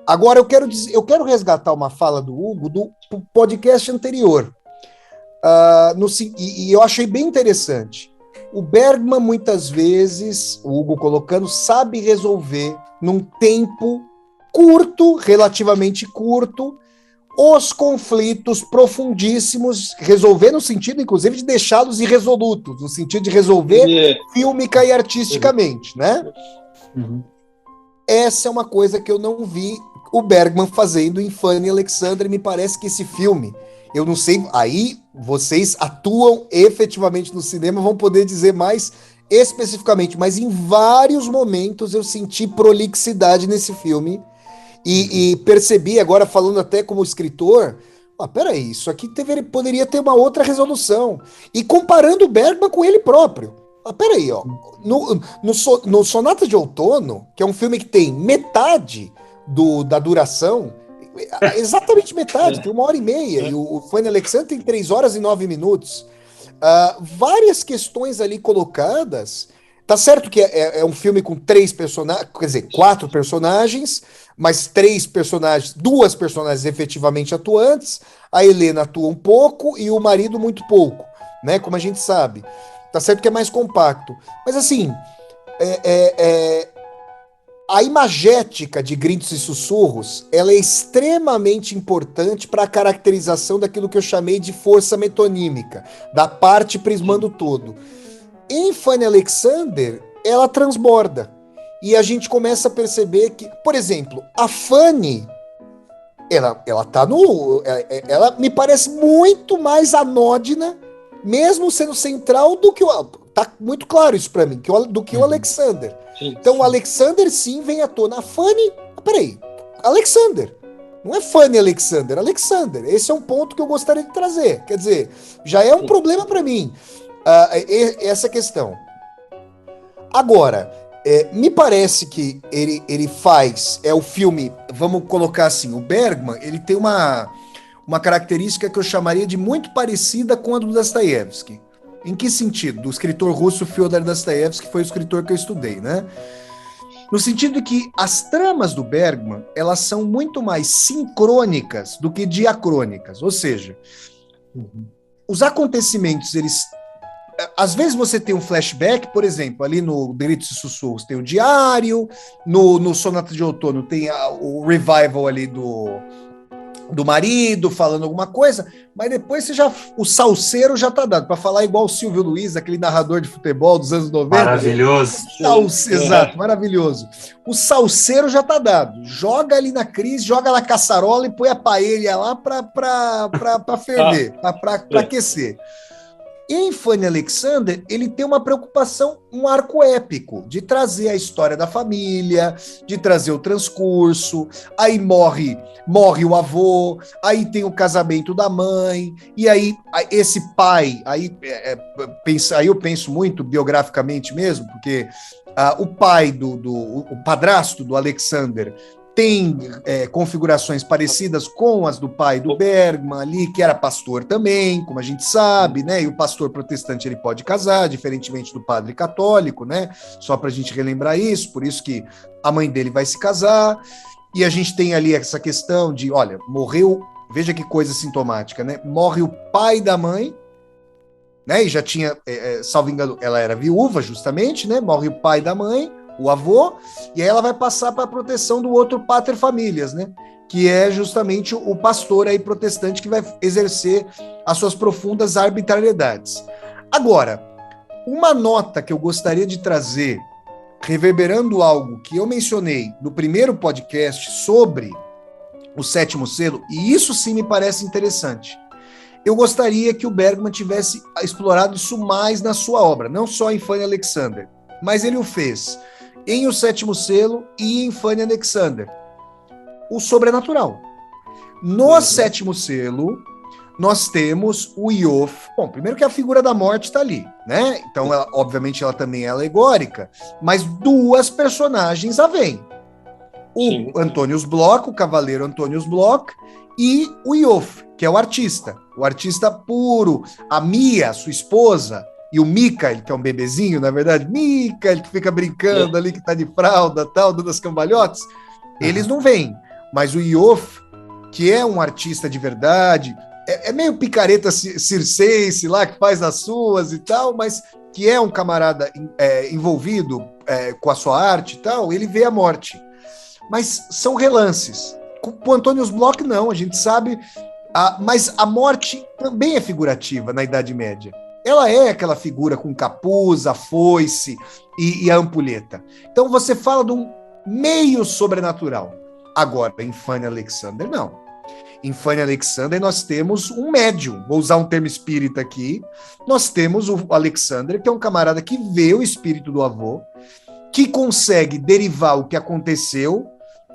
Agora, eu quero resgatar uma fala do Hugo do podcast anterior, e eu achei bem interessante. O Bergman, muitas vezes, o Hugo colocando, sabe resolver num tempo curto, relativamente curto, os conflitos profundíssimos, resolver no sentido, inclusive, de deixá-los irresolutos, no sentido de resolver fílmica e artisticamente, né? Uhum. Essa é uma coisa que eu não vi o Bergman fazendo em Fanny e Alexander, e me parece que esse filme, eu não sei, aí vocês atuam efetivamente no cinema, vão poder dizer mais especificamente, mas em vários momentos eu senti prolixidade nesse filme, e percebi, agora falando até como escritor, peraí, isso aqui poderia ter uma outra resolução, e comparando o Bergman com ele próprio. Peraí, ó, no Sonata de Outono, que é um filme que tem metade da duração, exatamente metade, tem 1h30, e o Fanny Alexander tem 3 horas e 9 minutos. Várias questões ali colocadas. Tá certo que é um filme com 3 personagens, quer dizer, 4 personagens, mas 3 personagens, 2 personagens efetivamente atuantes, a Helena atua um pouco e o marido muito pouco, né? Como a gente sabe. Tá certo que é mais compacto. Mas assim, a imagética de Gritos e Sussurros, ela é extremamente importante para a caracterização daquilo que eu chamei de força metonímica, da parte prismando todo. Em Fanny Alexander, ela transborda. E a gente começa a perceber que, por exemplo, a Fanny, ela tá ela me parece muito mais anódina, mesmo sendo central, do que tá muito claro isso para mim, do que o Alexander. Sim, então o Alexander sim vem à tona. A Fanny, peraí, Alexander. Não é Fanny Alexander, Alexander. Esse é um ponto que eu gostaria de trazer. Quer dizer, já é um problema para mim, essa questão. Agora, me parece que ele faz, o filme, vamos colocar assim, o Bergman, ele tem uma característica que eu chamaria de muito parecida com a do Dostoiévski. Em que sentido? Do escritor russo Fyodor Dostoiévski, que foi o escritor que eu estudei, né? No sentido de que as tramas do Bergman, elas são muito mais sincrônicas do que diacrônicas. Ou seja, os acontecimentos, às vezes você tem um flashback, por exemplo, ali no Gritos e Sussurros tem o diário, no Sonata de Outono tem o revival ali do marido falando alguma coisa, mas depois o salseiro já tá dado, para falar igual o Silvio Luiz, aquele narrador de futebol dos anos 90. Maravilhoso. Exato, maravilhoso. O salseiro já tá dado. Joga ali na crise, joga na caçarola e põe a paella lá para ferver, para aquecer. Em Fanny Alexander, ele tem uma preocupação, um arco épico, de trazer a história da família, de trazer o transcurso, aí morre o avô, aí tem o casamento da mãe, e aí esse pai, aí eu penso muito biograficamente mesmo, porque o pai o padrasto do Alexander tem configurações parecidas com as do pai do Bergman ali, que era pastor também, como a gente sabe, né? E o pastor protestante ele pode casar, diferentemente do padre católico, né? Só para a gente relembrar isso, por isso que a mãe dele vai se casar. E a gente tem ali essa questão de, olha, morreu, veja que coisa sintomática, né? Morre o pai da mãe, né? E já tinha, salvo engano, ela era viúva justamente, né? Morre o pai da mãe, o avô, e aí ela vai passar para a proteção do outro pater familias, né? Que é justamente o pastor aí protestante que vai exercer as suas profundas arbitrariedades. Agora, uma nota que eu gostaria de trazer, reverberando algo que eu mencionei no primeiro podcast sobre o sétimo selo, e isso sim me parece interessante. Eu gostaria que o Bergman tivesse explorado isso mais na sua obra, não só em Fanny Alexander, mas ele o fez em O Sétimo Selo e em Fanny Alexander. O sobrenatural. No Sétimo Selo, nós temos o Ioffe. Bom, primeiro que a figura da morte está ali, né? Então, obviamente, ela também é alegórica, mas duas personagens a vêm. O Antonius Bloch, o cavaleiro Antonius Bloch, e o Ioffe, que é o artista puro, a Mia, sua esposa, e o Mikael, que é um bebezinho, na verdade, Mikael, que fica brincando ali, que tá de fralda, tal, dando as cambalhotas, eles não vêm. Mas o Ioffe, que é um artista de verdade, é meio picareta circense lá, que faz as suas e tal, mas que é um camarada envolvido com a sua arte e tal, ele vê a morte. Mas são relances. Com o Antonius Bloch, não, a gente sabe, mas a morte também é figurativa na Idade Média. Ela é aquela figura com capuz, a foice e a ampulheta. Então você fala de um meio sobrenatural. Agora, em Fanny Alexander, não. Em Fanny Alexander, nós temos um médium, vou usar um termo espírita aqui, nós temos o Alexander, que é um camarada que vê o espírito do avô, que consegue derivar o que aconteceu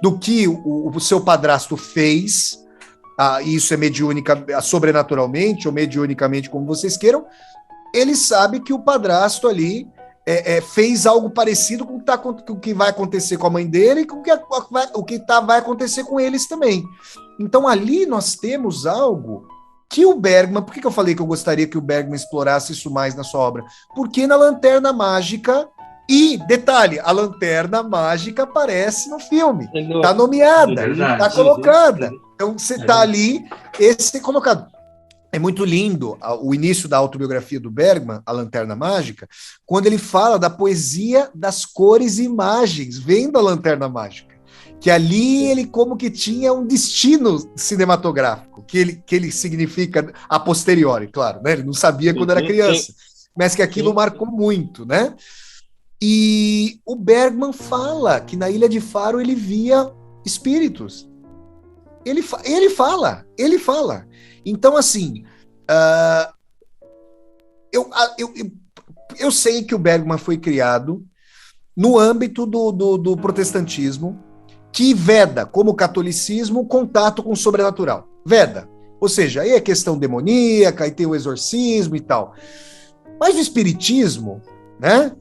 do que o seu padrasto fez, isso é mediúnica, sobrenaturalmente, ou mediunicamente, como vocês queiram, ele sabe que o padrasto ali fez algo parecido com o que vai acontecer com a mãe dele e com o que vai acontecer com eles também. Então ali nós temos algo que o Bergman... Por que eu falei que eu gostaria que o Bergman explorasse isso mais na sua obra? Porque na Lanterna Mágica... E, detalhe, a Lanterna Mágica aparece no filme. Está nomeada, está colocada. Então você está ali, esse é colocado. É muito lindo o início da autobiografia do Bergman, A Lanterna Mágica, quando ele fala da poesia das cores e imagens, vendo a Lanterna Mágica. Que ali ele como que tinha um destino cinematográfico, que ele significa a posteriori, claro, né? Ele não sabia quando era criança, mas que aquilo marcou muito, né? E o Bergman fala que na Ilha de Faro ele via espíritos. Ele fala. Então, assim, eu sei que o Bergman foi criado no âmbito do protestantismo, que veda, como o catolicismo, o contato com o sobrenatural. Veda. Ou seja, aí é questão demoníaca, aí tem o exorcismo e tal. Mas o espiritismo, né?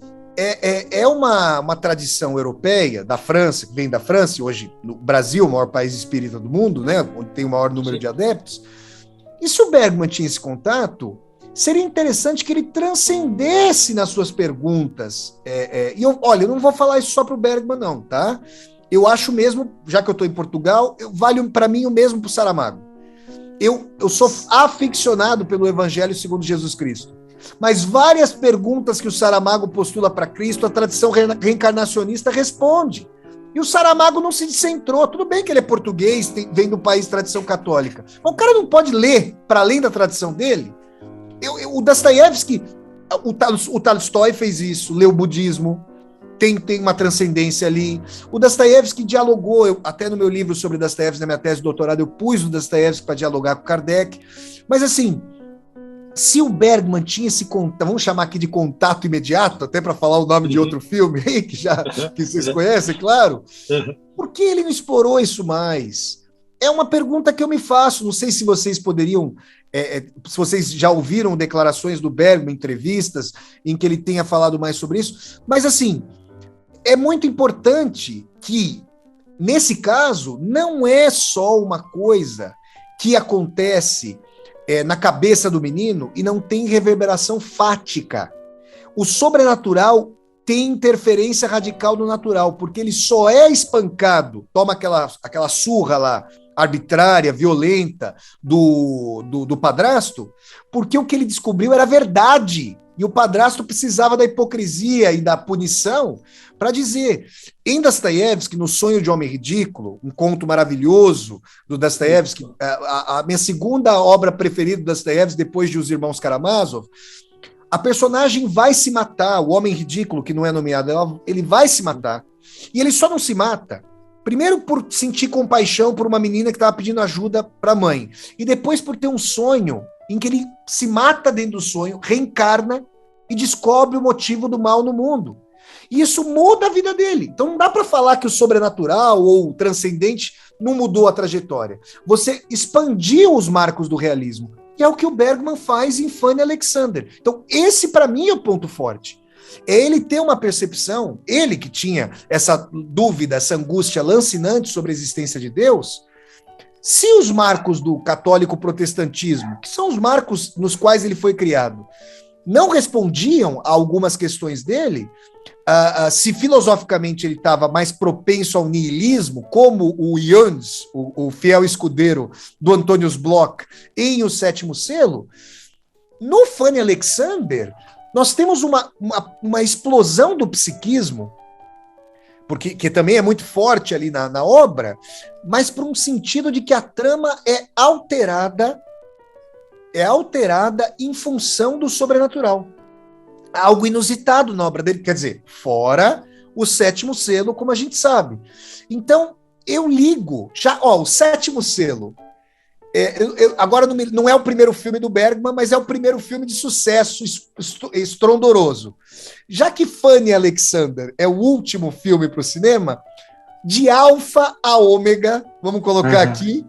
É uma tradição europeia, da França, que vem da França, e hoje no Brasil, o maior país espírita do mundo, né, onde tem o maior número de adeptos. E se o Bergman tinha esse contato, seria interessante que ele transcendesse nas suas perguntas. E eu não vou falar isso só para o Bergman, não, tá? Eu acho mesmo, já que eu estou em Portugal, vale para mim o mesmo para o Saramago. Eu sou aficionado pelo Evangelho segundo Jesus Cristo. Mas várias perguntas que o Saramago postula para Cristo, a tradição reencarnacionista responde. E o Saramago não se descentrou. Tudo bem que ele é português, vem do país de tradição católica. Mas o cara não pode ler para além da tradição dele? O Dostoiévski, o Tolstói fez isso, leu o budismo, tem uma transcendência ali. O Dostoiévski dialogou, até no meu livro sobre Dostoiévski, na minha tese de doutorado, eu pus o Dostoiévski para dialogar com Kardec. Mas assim... Se o Bergman tinha esse contato, vamos chamar aqui de contato imediato, até para falar o nome de outro filme aí, que vocês conhecem, claro, por que ele não explorou isso mais? É uma pergunta que eu me faço, não sei se vocês poderiam, se vocês já ouviram declarações do Bergman, entrevistas, em que ele tenha falado mais sobre isso, mas assim, é muito importante que, nesse caso, não é só uma coisa que acontece... na cabeça do menino e não tem reverberação fática. O sobrenatural tem interferência radical no natural, porque ele só é espancado, toma aquela surra lá, arbitrária, violenta, do padrasto, porque o que ele descobriu era verdade. E o padrasto precisava da hipocrisia e da punição para dizer. Em Dostoiévski, no Sonho de Homem Ridículo, um conto maravilhoso do Dostoiévski, a minha segunda obra preferida do Dostoiévski, depois de Os Irmãos Karamazov, a personagem vai se matar, o Homem Ridículo, que não é nomeado, ele vai se matar. E ele só não se mata, primeiro por sentir compaixão por uma menina que estava pedindo ajuda para a mãe, e depois por ter um sonho em que ele se mata dentro do sonho, reencarna e descobre o motivo do mal no mundo. E isso muda a vida dele. Então não dá para falar que o sobrenatural ou o transcendente não mudou a trajetória. Você expandiu os marcos do realismo. E é o que o Bergman faz em Fanny Alexander. Então esse, para mim, é o ponto forte. É ele ter uma percepção, ele que tinha essa dúvida, essa angústia lancinante sobre a existência de Deus. Se os marcos do católico protestantismo, que são os marcos nos quais ele foi criado, não respondiam a algumas questões dele, se filosoficamente ele estava mais propenso ao niilismo, como o Jans, o fiel escudeiro do Antonius Bloch, em O Sétimo Selo, no Fanny Alexander, nós temos uma explosão do psiquismo, porque que também é muito forte ali na obra, mas por um sentido de que a trama é alterada em função do sobrenatural. Algo inusitado na obra dele, quer dizer, fora O Sétimo Selo, como a gente sabe. Então, eu ligo, o Sétimo Selo, agora não é o primeiro filme do Bergman, mas é o primeiro filme de sucesso estrondoroso. Já que Fanny Alexander é o último filme para o cinema, de alfa a ômega, vamos colocar aqui,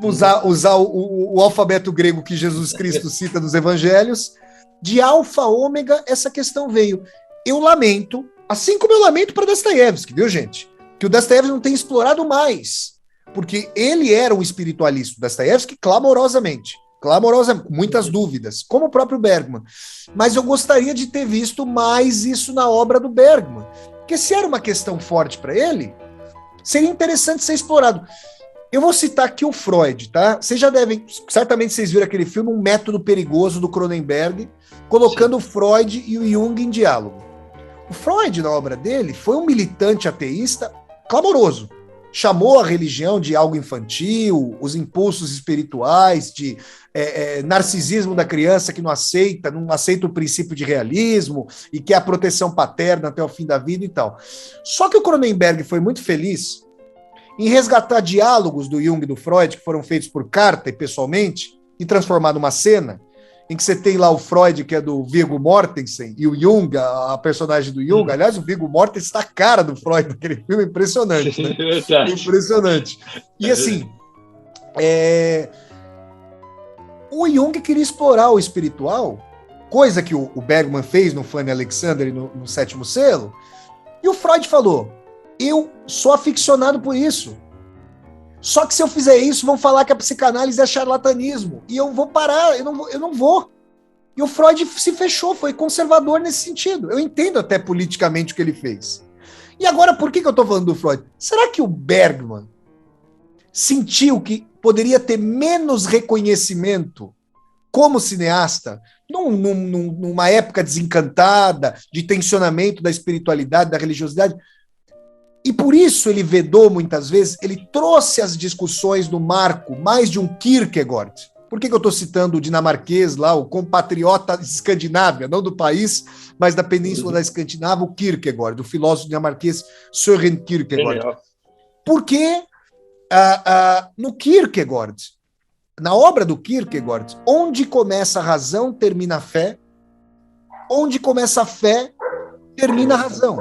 usar o alfabeto grego que Jesus Cristo cita nos evangelhos, de alfa a ômega essa questão veio. Eu lamento, assim como eu lamento para Dostoiévski, viu, gente? Que o Dostoiévski não tem explorado mais, porque ele era um espiritualista, Dostoiévski, clamorosamente, com muitas dúvidas, como o próprio Bergman. Mas eu gostaria de ter visto mais isso na obra do Bergman, porque se era uma questão forte para ele, seria interessante ser explorado. Eu vou citar aqui o Freud, tá? Vocês já devem, certamente vocês viram aquele filme, Um Método Perigoso, do Cronenberg, colocando o Freud e o Jung em diálogo. O Freud, na obra dele, foi um militante ateísta clamoroso. Chamou a religião de algo infantil, os impulsos espirituais, de narcisismo da criança que não aceita o princípio de realismo e quer a proteção paterna até o fim da vida e tal. Só que o Cronenberg foi muito feliz em resgatar diálogos do Jung e do Freud, que foram feitos por carta e pessoalmente, e transformar numa cena em que você tem lá o Freud, que é do Viggo Mortensen, e o Jung, a personagem do Jung. Aliás, o Viggo Mortensen está a cara do Freud naquele filme, impressionante, né? Impressionante. E assim, o Jung queria explorar o espiritual, coisa que o Bergman fez no Fanny Alexander e no Sétimo Selo, e o Freud falou: eu sou aficionado por isso. Só que se eu fizer isso, vão falar que a psicanálise é charlatanismo. E eu vou parar, eu não vou. E o Freud se fechou, foi conservador nesse sentido. Eu entendo até politicamente o que ele fez. E agora, por que eu estou falando do Freud? Será que o Bergman sentiu que poderia ter menos reconhecimento como cineasta, numa época desencantada, de tensionamento da espiritualidade, da religiosidade? E por isso ele vedou muitas vezes, ele trouxe as discussões do marco mais de um Kierkegaard. Por que eu estou citando o dinamarquês lá, o compatriota de Escandinávia, não do país, mas da península da Escandinávia, o Kierkegaard, o filósofo dinamarquês Søren Kierkegaard? Porque no Kierkegaard, na obra do Kierkegaard, onde começa a razão, termina a fé, onde começa a fé, termina a razão.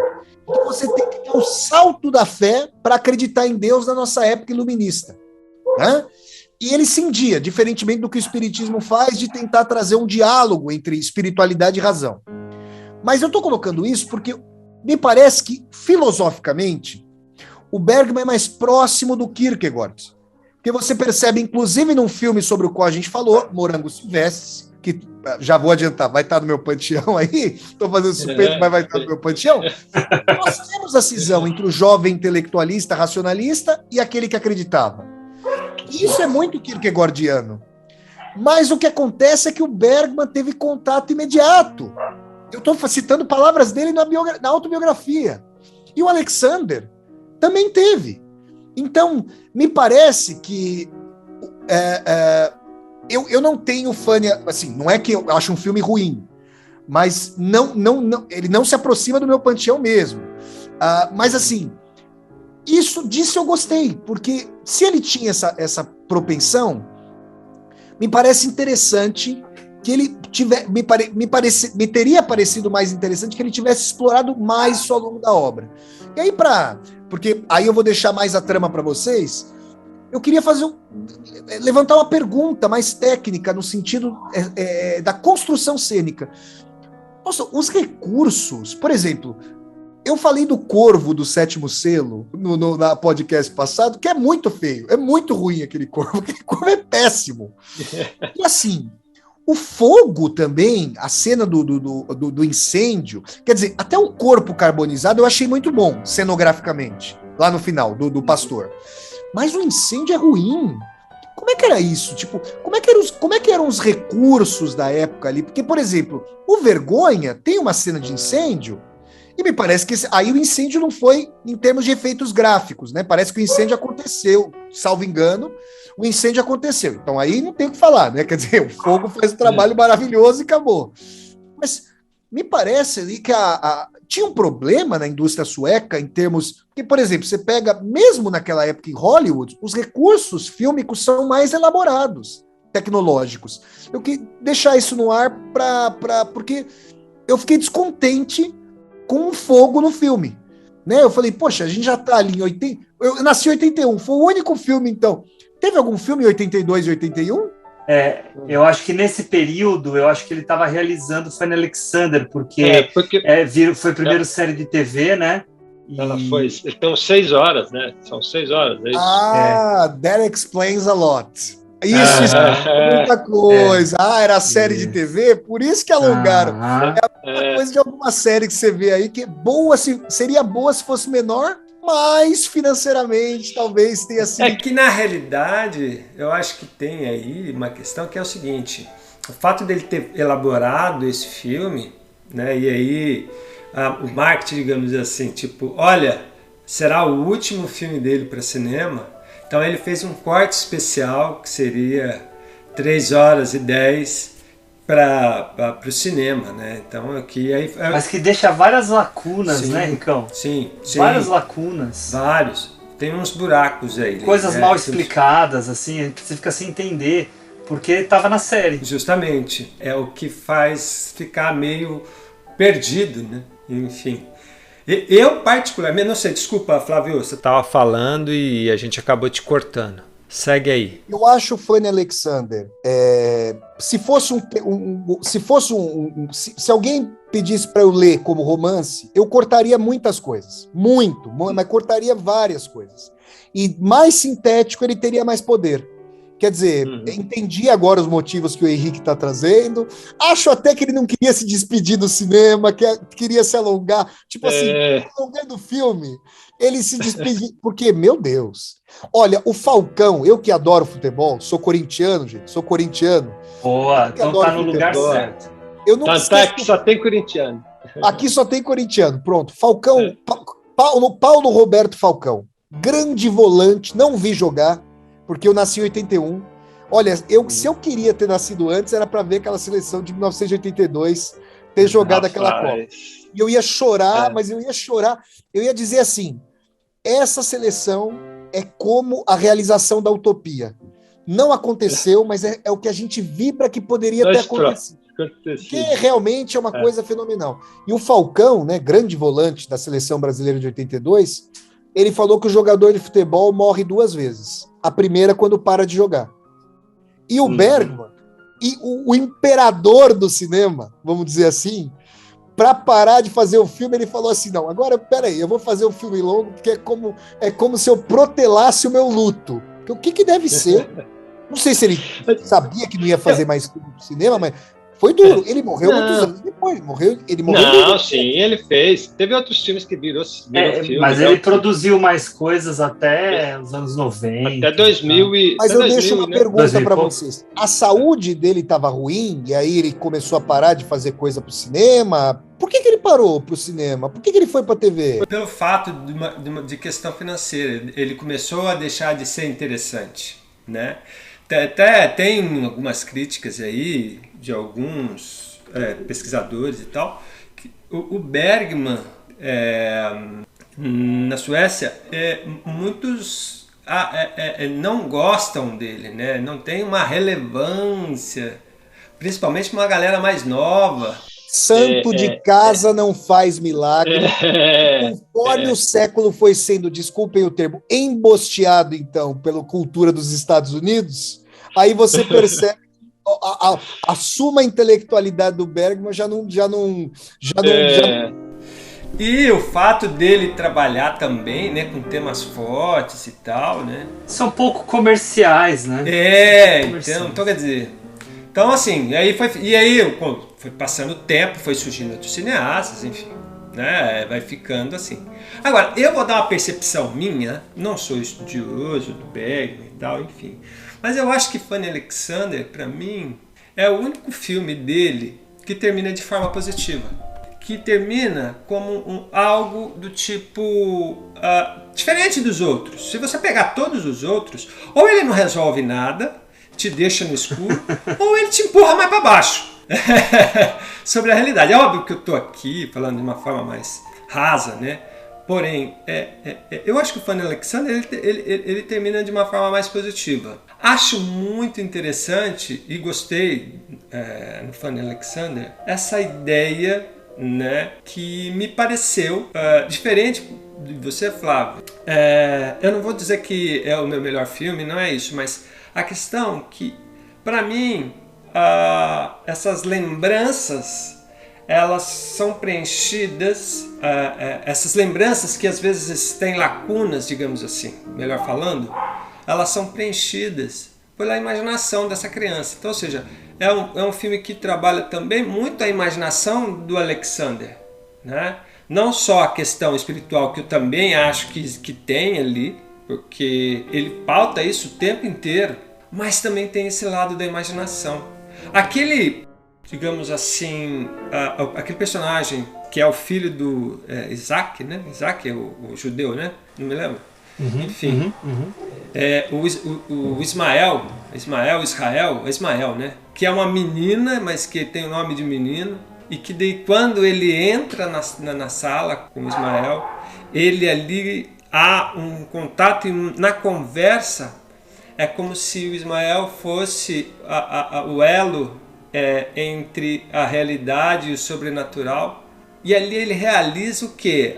Então você tem que dar o salto da fé para acreditar em Deus na nossa época iluminista, né? E ele cindia, diferentemente do que o Espiritismo faz, de tentar trazer um diálogo entre espiritualidade e razão. Mas eu estou colocando isso porque me parece que, filosoficamente, o Bergman é mais próximo do Kierkegaard. Porque você percebe, inclusive num filme sobre o qual a gente falou, Morangos Silvestres, que já vou adiantar, vai estar no meu panteão aí, estou fazendo suspeito, mas vai estar no meu panteão. Nós temos a cisão entre o jovem intelectualista, racionalista e aquele que acreditava. Isso é muito kierkegaardiano. Mas o que acontece é que o Bergman teve contato imediato. Eu estou citando palavras dele na autobiografia. E o Alexander também teve. Então, me parece que eu não tenho fã, assim, não é que eu acho um filme ruim, mas ele não se aproxima do meu panteão mesmo. Mas assim, disso eu gostei, porque se ele tinha essa propensão, me parece interessante que ele me teria parecido mais interessante que ele tivesse explorado mais isso ao longo da obra. E aí, porque aí eu vou deixar mais a trama para vocês, eu queria levantar uma pergunta mais técnica no sentido da construção cênica. Nossa, os recursos, por exemplo, eu falei do Corvo do Sétimo Selo na podcast passado, que é muito feio, é muito ruim aquele corvo é péssimo. E assim, o fogo também, a cena do incêndio, quer dizer, até o corpo carbonizado eu achei muito bom, cenograficamente, lá no final, do pastor. Mas o incêndio é ruim. Como é que era isso? Tipo, como é que eram os recursos da época ali? Porque, por exemplo, o Vergonha tem uma cena de incêndio e me parece que aí o incêndio não foi em termos de efeitos gráficos, né? Parece que o incêndio aconteceu, salvo engano, o incêndio aconteceu. Então aí não tem o que falar, né? Quer dizer, o fogo fez um trabalho maravilhoso e acabou. Mas me parece ali que tinha um problema na indústria sueca em termos... Porque, por exemplo, você pega, mesmo naquela época em Hollywood, os recursos fílmicos são mais elaborados, tecnológicos. Eu queria deixar isso no ar porque eu fiquei descontente com o fogo no filme. Né? Eu falei, poxa, a gente já tá ali em 80... Eu nasci em 81, foi o único filme, então. Teve algum filme em 82 e 81? Eu acho que nesse período, eu acho que ele estava realizando Fanny Alexander, porque foi a primeira série de TV, né? Ela foi. Então, 6 horas, né? São 6 horas. É isso? That explains a lot. Isso explica muita coisa. Era a série de TV, por isso que alongaram. É a coisa de alguma série que você vê aí que é boa, seria boa se fosse menor, mas financeiramente talvez tenha sido... É que na realidade eu acho que tem aí uma questão que é o seguinte: o fato dele ter elaborado esse filme, né, e aí o marketing, digamos assim, tipo, olha, será o último filme dele para cinema, então ele fez um corte especial que seria 3 horas e 10 para o cinema, né? Então aqui mas que deixa várias lacunas, sim, né, Ricão? Sim. Várias lacunas. Vários. Tem uns buracos aí. Coisas mal explicadas, assim, você fica sem entender porque estava na série. Justamente. É o que faz ficar meio perdido, né? Enfim. Eu particularmente, não sei, desculpa, Flávio, você estava falando e a gente acabou te cortando. Segue aí. Eu acho o Fanny Alexander, se alguém pedisse para eu ler como romance, eu cortaria muitas coisas, mas cortaria várias coisas. E mais sintético, ele teria mais poder. Quer dizer, entendi agora os motivos que o Henrique está trazendo. Acho até que ele não queria se despedir do cinema, queria se alongar. Tipo assim, alongando o filme, ele se despedir. Porque, meu Deus. Olha, o Falcão, eu que adoro futebol, sou corintiano, gente, sou corintiano. Boa, então tá no lugar certo. Eu não aqui só tem corintiano. Aqui só tem corintiano, pronto. Falcão, Paulo Roberto Falcão, grande volante, não vi jogar, porque eu nasci em 81. Olha, se eu queria ter nascido antes, era para ver aquela seleção de 1982, ter jogado aquela Copa. E eu ia chorar, mas eu ia chorar. Eu ia dizer assim, essa seleção é como a realização da utopia. Não aconteceu, mas é o que a gente vibra que poderia ter acontecido. Que realmente é uma coisa fenomenal. E o Falcão, né, grande volante da seleção brasileira de 82, ele falou que o jogador de futebol morre 2 vezes. A primeira quando para de jogar. E o Bergman, e o imperador do cinema, vamos dizer assim, para parar de fazer o filme, ele falou assim, não, agora, peraí, eu vou fazer um filme longo, porque é como se eu protelasse o meu luto. O que deve ser? Não sei se ele sabia que não ia fazer mais cinema, mas Foi duro. Ele morreu muitos anos depois. Ele morreu Não, sim, ele fez. Teve outros filmes que virou filme. Mas ele produziu mais coisas até os anos 90. Até 2000 e... Mas até eu 2000, deixo uma né? pergunta para vocês. A saúde dele estava ruim e aí ele começou a parar de fazer coisa pro cinema? Por que ele parou pro cinema? Por que ele foi pra TV? Foi pelo fato de questão financeira. Ele começou a deixar de ser interessante, né? Até tem algumas críticas aí de alguns pesquisadores e tal. Que o Bergman, na Suécia, muitos não gostam dele, né? Não tem uma relevância, principalmente uma galera mais nova. Santo de casa não faz milagre. Conforme o século foi sendo, desculpem o termo, embosteado, então, pela cultura dos Estados Unidos, aí você percebe a suma intelectualidade do Bergman já não. E o fato dele trabalhar também, né, com temas fortes e tal, né? São pouco comerciais, né? Então quer dizer... Então, assim, foi passando o tempo, foi surgindo outros cineastas, enfim, né? Vai ficando assim. Agora, eu vou dar uma percepção minha, não sou estudioso do Bergman e tal, enfim, mas eu acho que Fanny Alexander, para mim, é o único filme dele que termina de forma positiva. Que termina como algo do tipo diferente dos outros. Se você pegar todos os outros, ou ele não resolve nada, te deixa no escuro, ou ele te empurra mais para baixo sobre a realidade. É óbvio que eu estou aqui falando de uma forma mais rasa, né? Porém, eu acho que o Fanny Alexander ele termina de uma forma mais positiva. Acho muito interessante e gostei no Fanny Alexander essa ideia, né, que me pareceu diferente de você, Flávio. Eu não vou dizer que é o meu melhor filme, não é isso, mas a questão que, para mim, essas lembranças, elas são preenchidas, essas lembranças que às vezes têm lacunas, digamos assim, melhor falando, elas são preenchidas pela imaginação dessa criança. Então, ou seja, é um filme que trabalha também muito a imaginação do Alexander, né? Não só a questão espiritual, que eu também acho que tem ali, porque ele pauta isso o tempo inteiro, mas também tem esse lado da imaginação. Aquele, digamos assim, aquele personagem que é o filho do Isaac, né? Isaac é o judeu, né? Não me lembro. Enfim, o Ismael, né? Que é uma menina, mas que tem o nome de menino, e que daí, quando ele entra na sala com o Ismael, ele ali há um contato, e na conversa é como se o Ismael fosse o elo entre a realidade e o sobrenatural. E ali ele realiza o quê?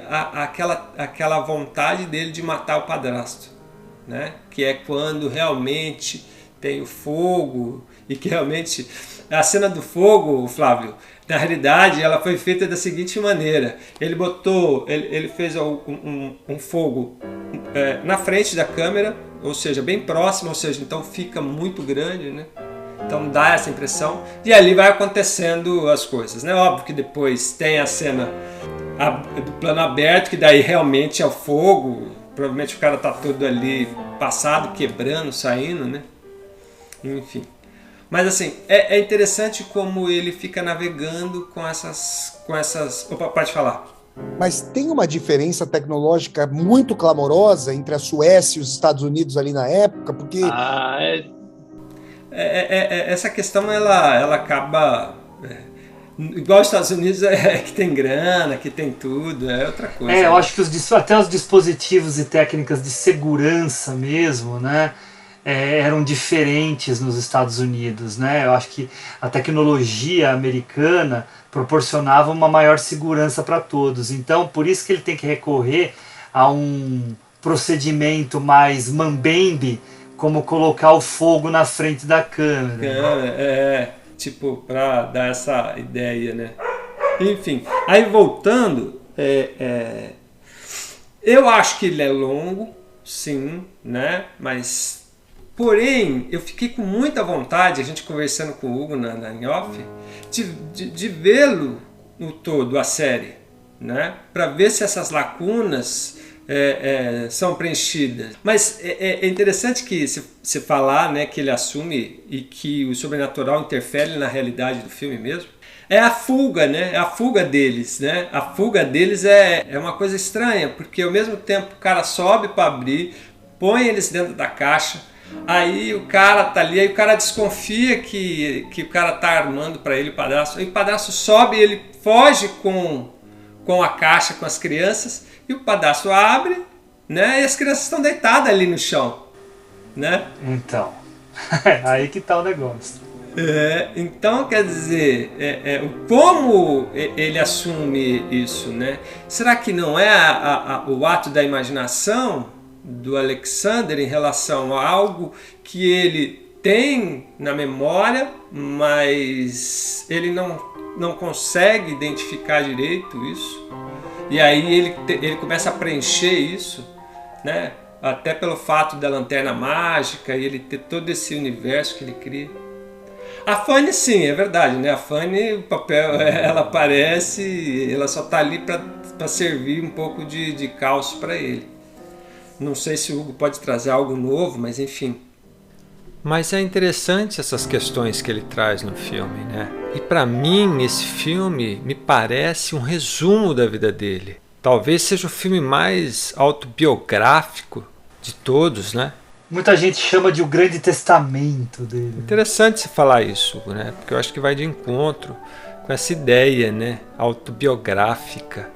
Aquela vontade dele de matar o padrasto, né? Que é quando realmente tem o fogo, e que realmente a cena do fogo, Flávio, na realidade ela foi feita da seguinte maneira: ele fez um fogo na frente da câmera, ou seja, bem próximo, ou seja, então fica muito grande, né? Então dá essa impressão, e ali vai acontecendo as coisas, né? Óbvio que depois tem a cena do plano aberto, que daí realmente é o fogo, provavelmente o cara tá todo ali passado, quebrando, saindo, né? Enfim. Mas assim, é interessante como ele fica navegando com essas... Opa, pode falar. Mas tem uma diferença tecnológica muito clamorosa entre a Suécia e os Estados Unidos ali na época, porque... Essa questão, ela acaba... igual os Estados Unidos, que tem grana, que tem tudo, é outra coisa. Eu acho que até os dispositivos e técnicas de segurança mesmo, né? Eram diferentes nos Estados Unidos, né? Eu acho que a tecnologia americana proporcionava uma maior segurança para todos. Então, por isso que ele tem que recorrer a um procedimento mais mambembe, como colocar o fogo na frente da câmera. Tipo, para dar essa ideia, né? Enfim, aí voltando, eu acho que ele é longo, sim, né? Mas Porém, eu fiquei com muita vontade, a gente conversando com o Hugo na em off, de vê-lo no todo, a série, né? Para ver se essas lacunas são preenchidas. Mas é interessante que se falar, né, que ele assume e que o sobrenatural interfere na realidade do filme mesmo. É a fuga, né? É a fuga deles, né? A fuga deles é uma coisa estranha, porque ao mesmo tempo o cara sobe para abrir, põe eles dentro da caixa, aí o cara tá ali, aí o cara desconfia que o cara tá armando para ele o padrasto, aí o padrasto sobe e ele foge com a caixa, com as crianças, e o padrasto abre, né? E as crianças estão deitadas ali no chão, né? Então, aí que tá o negócio. Então, quer dizer, como ele assume isso, né? Será que não é o ato da imaginação do Alexander em relação a algo que ele tem na memória, mas ele não consegue identificar direito isso? E aí ele começa a preencher isso, né? Até pelo fato da lanterna mágica e ele ter todo esse universo que ele cria. A Fanny, sim, é verdade, né? A Fanny, o papel, ela aparece, ela só tá ali para servir um pouco de caos para ele. Não sei se o Hugo pode trazer algo novo, mas enfim. Mas é interessante essas questões que ele traz no filme, né? E para mim, esse filme me parece um resumo da vida dele. Talvez seja o filme mais autobiográfico de todos, né? Muita gente chama de o grande testamento dele. Interessante você falar isso, né? Porque eu acho que vai de encontro com essa ideia, né? Autobiográfica.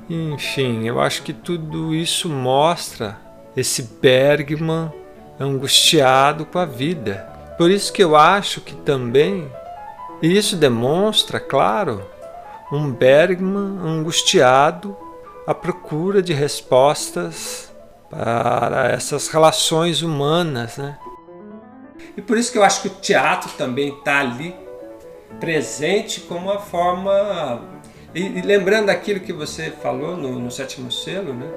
Enfim, eu acho que tudo isso mostra esse Bergman angustiado com a vida. Por isso que eu acho que também isso demonstra, claro, um Bergman angustiado à procura de respostas para essas relações humanas, né? E por isso que eu acho que o teatro também está ali presente como uma forma... E lembrando aquilo que você falou no Sétimo Selo, né?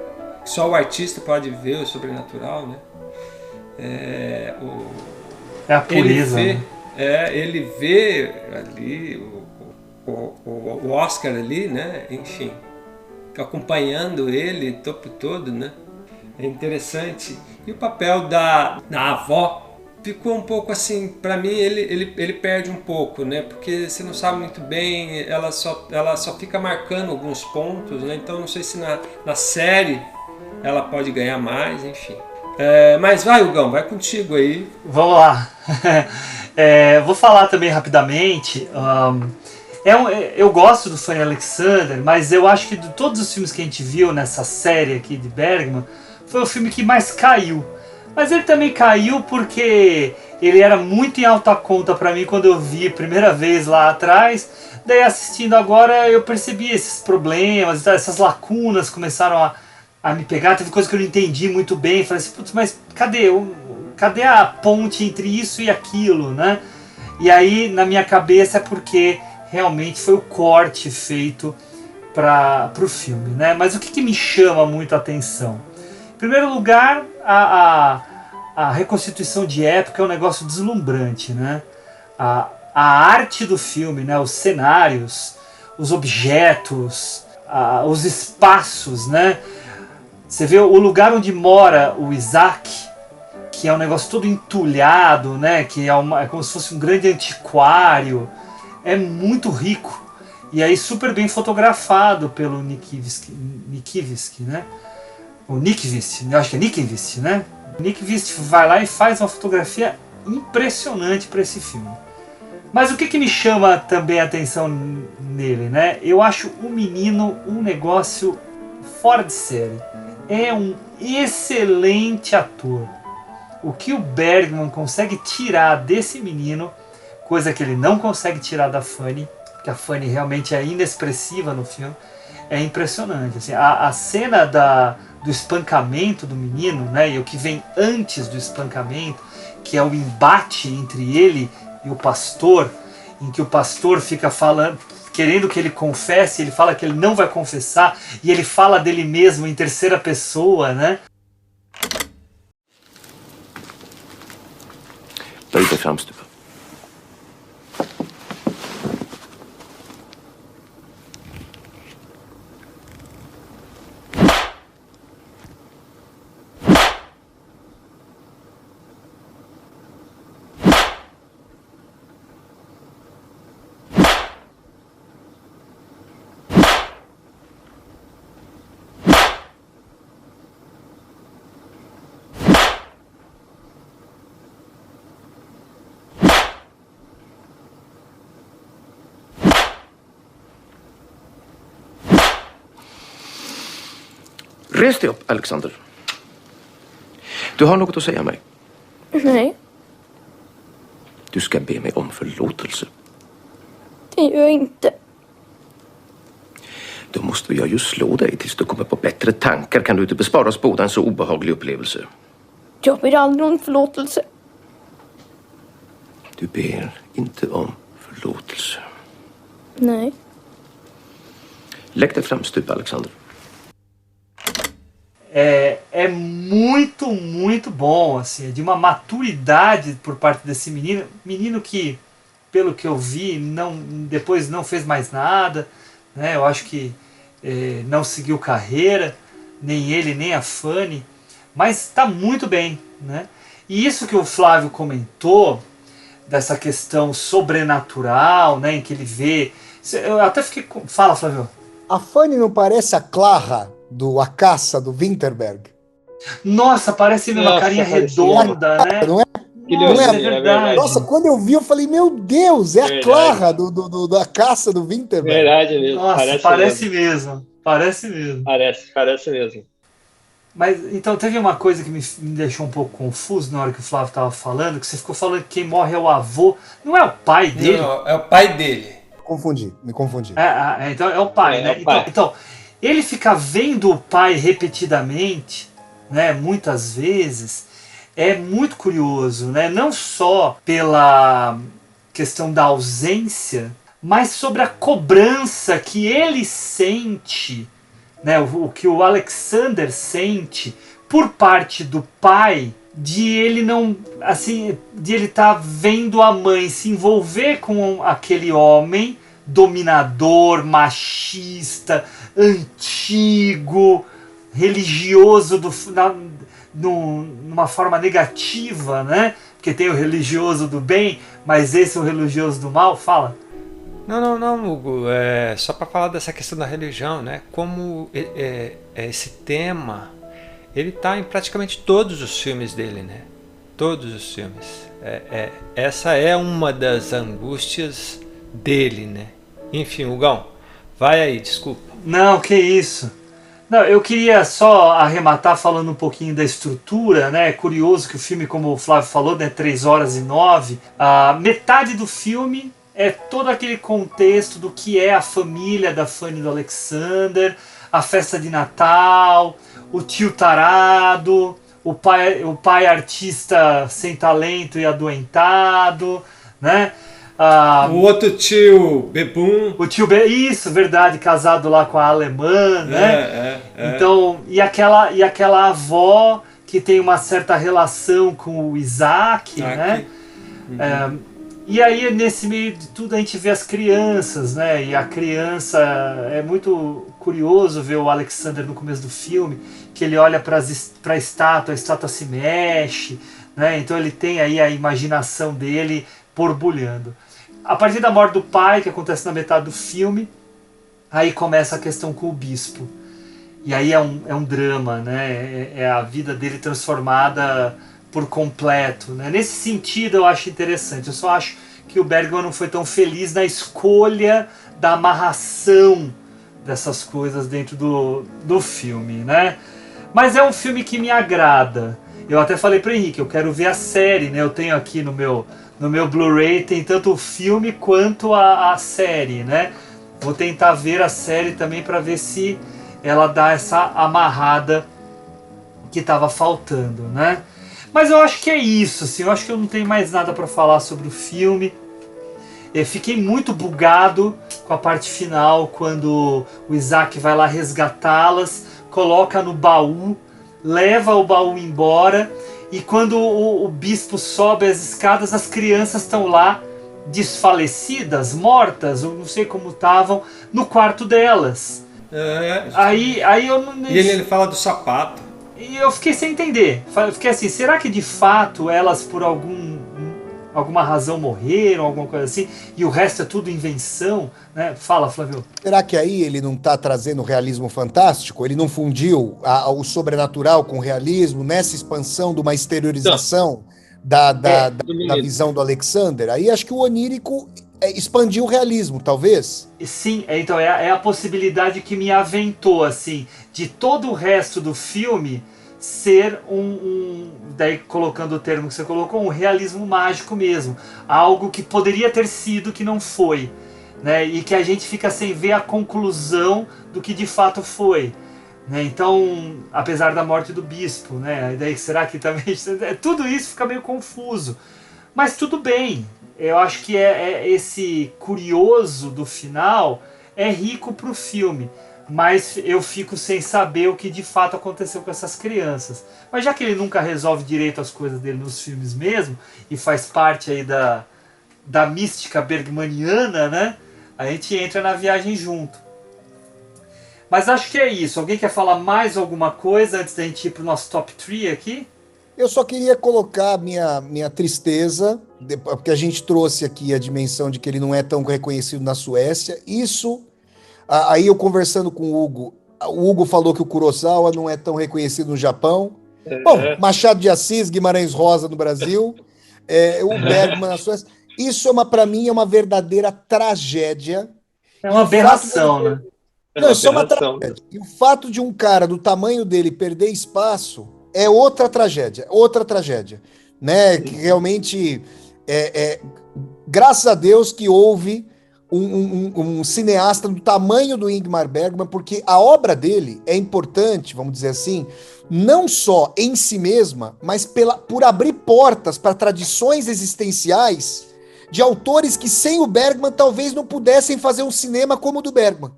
Só o artista pode ver o sobrenatural, né? É a pureza. Ele vê ali o Oscar ali, né? Enfim, acompanhando ele o tempo todo, né? É interessante. E o papel da avó ficou um pouco assim, para mim ele perde um pouco, né? Porque você não sabe muito bem, ela só fica marcando alguns pontos, né? Então não sei se na série ela pode ganhar mais, enfim. Mas vai, Hugão, vai contigo aí. Vamos lá. Vou falar também rapidamente. Eu gosto do Fanny Alexander, mas eu acho que de todos os filmes que a gente viu nessa série aqui de Bergman, foi o filme que mais caiu. Mas ele também caiu porque ele era muito em alta conta para mim quando eu vi a primeira vez lá atrás. Daí assistindo agora eu percebi esses problemas, essas lacunas começaram a me pegar. Teve coisa que eu não entendi muito bem. Falei assim, putz, mas cadê a ponte entre isso e aquilo, né? E aí na minha cabeça é porque realmente foi o corte feito para o filme, né? Mas o que me chama muito a atenção? Em primeiro lugar, a reconstituição de época é um negócio deslumbrante, né? A arte do filme, né? Os cenários, os objetos, os espaços, né? Você vê o lugar onde mora o Isaac, que é um negócio todo entulhado, né? Que é como se fosse um grande antiquário. É muito rico. E aí super bem fotografado pelo Nikiewicz, né? O Nikiewicz, eu acho que é Nikiewicz, né? O Nikiewicz vai lá e faz uma fotografia impressionante para esse filme. Mas o que me chama também a atenção nele, né? Eu acho o menino um negócio fora de série. É um excelente ator. O que o Bergman consegue tirar desse menino, coisa que ele não consegue tirar da Fanny, porque a Fanny realmente é inexpressiva no filme, é impressionante. Assim, a cena do espancamento do menino, né, e o que vem antes do espancamento, que é o embate entre ele e o pastor, em que o pastor fica falando, querendo que ele confesse, ele fala que ele não vai confessar, e ele fala dele mesmo em terceira pessoa, né? framstupa. Res dig upp, Alexander. Du har något att säga mig. Nej, Du ska be mig om förlåtelse. det gör jag inte. Då måste jag ju slå dig tills du kommer på bättre tankar. Kan du inte bespara oss båda en så obehaglig upplevelse? Jag ber aldrig om förlåtelse. Du ber inte om förlåtelse. Nej. Lägg dig framstupa, Alexander. É muito bom, assim, é de uma maturidade por parte desse menino que, pelo que eu vi, depois não fez mais nada, né? Eu acho que não seguiu carreira, nem ele nem a Fanny, mas está muito bem, né? E isso que o Flávio comentou dessa questão sobrenatural, né, em que ele vê, eu até fiquei, fala, Flávio. A Fanny não parece a Clara A Caça do Winterberg? Nossa, parece uma carinha redonda, né? Não é? Não é verdade. Nossa, quando eu vi, eu falei, meu Deus, é a Clara da Caça do Winterberg. Verdade mesmo. Nossa, parece mesmo. Parece mesmo. Parece mesmo. Mas, então, teve uma coisa que me deixou um pouco confuso na hora que o Flávio estava falando, que você ficou falando que quem morre é o avô. Não é o pai dele? Não, é o pai dele. Me confundi. Então é o pai, né? É o pai. Então, ele fica vendo o pai repetidamente, né, muitas vezes, é muito curioso, né? Não só pela questão da ausência, mas sobre a cobrança que ele sente, né, o que o Alexander sente por parte do pai, de ele não, assim, de ele estar vendo a mãe se envolver com aquele homem dominador, machista, antigo, religioso, numa forma negativa, né? Porque tem o religioso do bem, mas esse é o religioso do mal. Fala. Não, Hugo, só para falar dessa questão da religião, né? Como esse tema, ele está em praticamente todos os filmes dele, né? Todos os filmes. Essa é uma das angústias dele, né? Enfim, Hugão, vai aí, desculpa. Não, que isso. Não, eu queria só arrematar falando um pouquinho da estrutura, né? É curioso que o filme, como o Flávio falou, né, 3h09, a metade do filme é todo aquele contexto do que é a família da Fanny e do Alexander, a festa de Natal, o tio tarado, o pai artista sem talento e adoentado, né? O outro tio Bebum. Isso, verdade, casado lá com a alemã, né? Então, e aquela avó que tem uma certa relação com o Isaac, né? E aí, nesse meio de tudo, a gente vê as crianças, né? E a criança, é muito curioso ver o Alexander no começo do filme, que ele olha para a estátua se mexe, né? Então ele tem aí a imaginação dele borbulhando. A partir da morte do pai, que acontece na metade do filme, aí começa a questão com o bispo. E aí é um drama, né? É a vida dele transformada por completo, né? Nesse sentido eu acho interessante. Eu só acho que o Bergman não foi tão feliz na escolha da amarração dessas coisas dentro do filme, né? Mas é um filme que me agrada. Eu até falei para o Henrique, eu quero ver a série, né? Eu tenho aqui no meu Blu-ray, tem tanto o filme quanto a série, né? Vou tentar ver a série também para ver se ela dá essa amarrada que estava faltando, né? Mas eu acho que é isso, assim, eu acho que eu não tenho mais nada para falar sobre o filme. Eu fiquei muito bugado com a parte final, quando o Isaac vai lá resgatá-las, coloca no baú, leva o baú embora e quando o bispo sobe as escadas, as crianças estão lá desfalecidas, mortas, ou não sei como estavam, no quarto delas. Aí eu não... E ele fala do sapato. E eu fiquei sem entender. Eu fiquei assim, será que de fato elas por alguma razão morreram, alguma coisa assim, e o resto é tudo invenção, né? Fala, Flávio. Será que aí ele não está trazendo realismo fantástico? Ele não fundiu o sobrenatural com o realismo nessa expansão de uma exteriorização da visão do Alexander? Aí acho que o onírico expandiu o realismo, talvez. Sim, então é a possibilidade que me aventou, assim, de todo o resto do filme ser daí colocando o termo que você colocou, um realismo mágico mesmo, algo que poderia ter sido que não foi, né? E que a gente fica sem ver a conclusão do que de fato foi, né? Então, apesar da morte do bispo, né? Daí será que também tudo isso fica meio confuso, mas tudo bem. Eu acho que esse curioso do final é rico pro filme. Mas eu fico sem saber o que de fato aconteceu com essas crianças. Mas já que ele nunca resolve direito as coisas dele nos filmes mesmo, e faz parte aí da mística bergmaniana, né? A gente entra na viagem junto. Mas acho que é isso. Alguém quer falar mais alguma coisa antes da gente ir pro nosso top 3 aqui? Eu só queria colocar minha tristeza, porque a gente trouxe aqui a dimensão de que ele não é tão reconhecido na Suécia. Isso... Aí eu conversando com o Hugo falou que o Kurosawa não é tão reconhecido no Japão. Bom, Machado de Assis, Guimarães Rosa no Brasil, o Bergman na Suécia. Isso para mim é uma verdadeira tragédia. É uma aberração, né? Não, isso é uma tragédia. E o fato de um cara do tamanho dele perder espaço é outra tragédia, né? Que realmente graças a Deus que houve um cineasta do tamanho do Ingmar Bergman, porque a obra dele é importante, vamos dizer assim, não só em si mesma, mas por abrir portas para tradições existenciais de autores que sem o Bergman talvez não pudessem fazer um cinema como o do Bergman.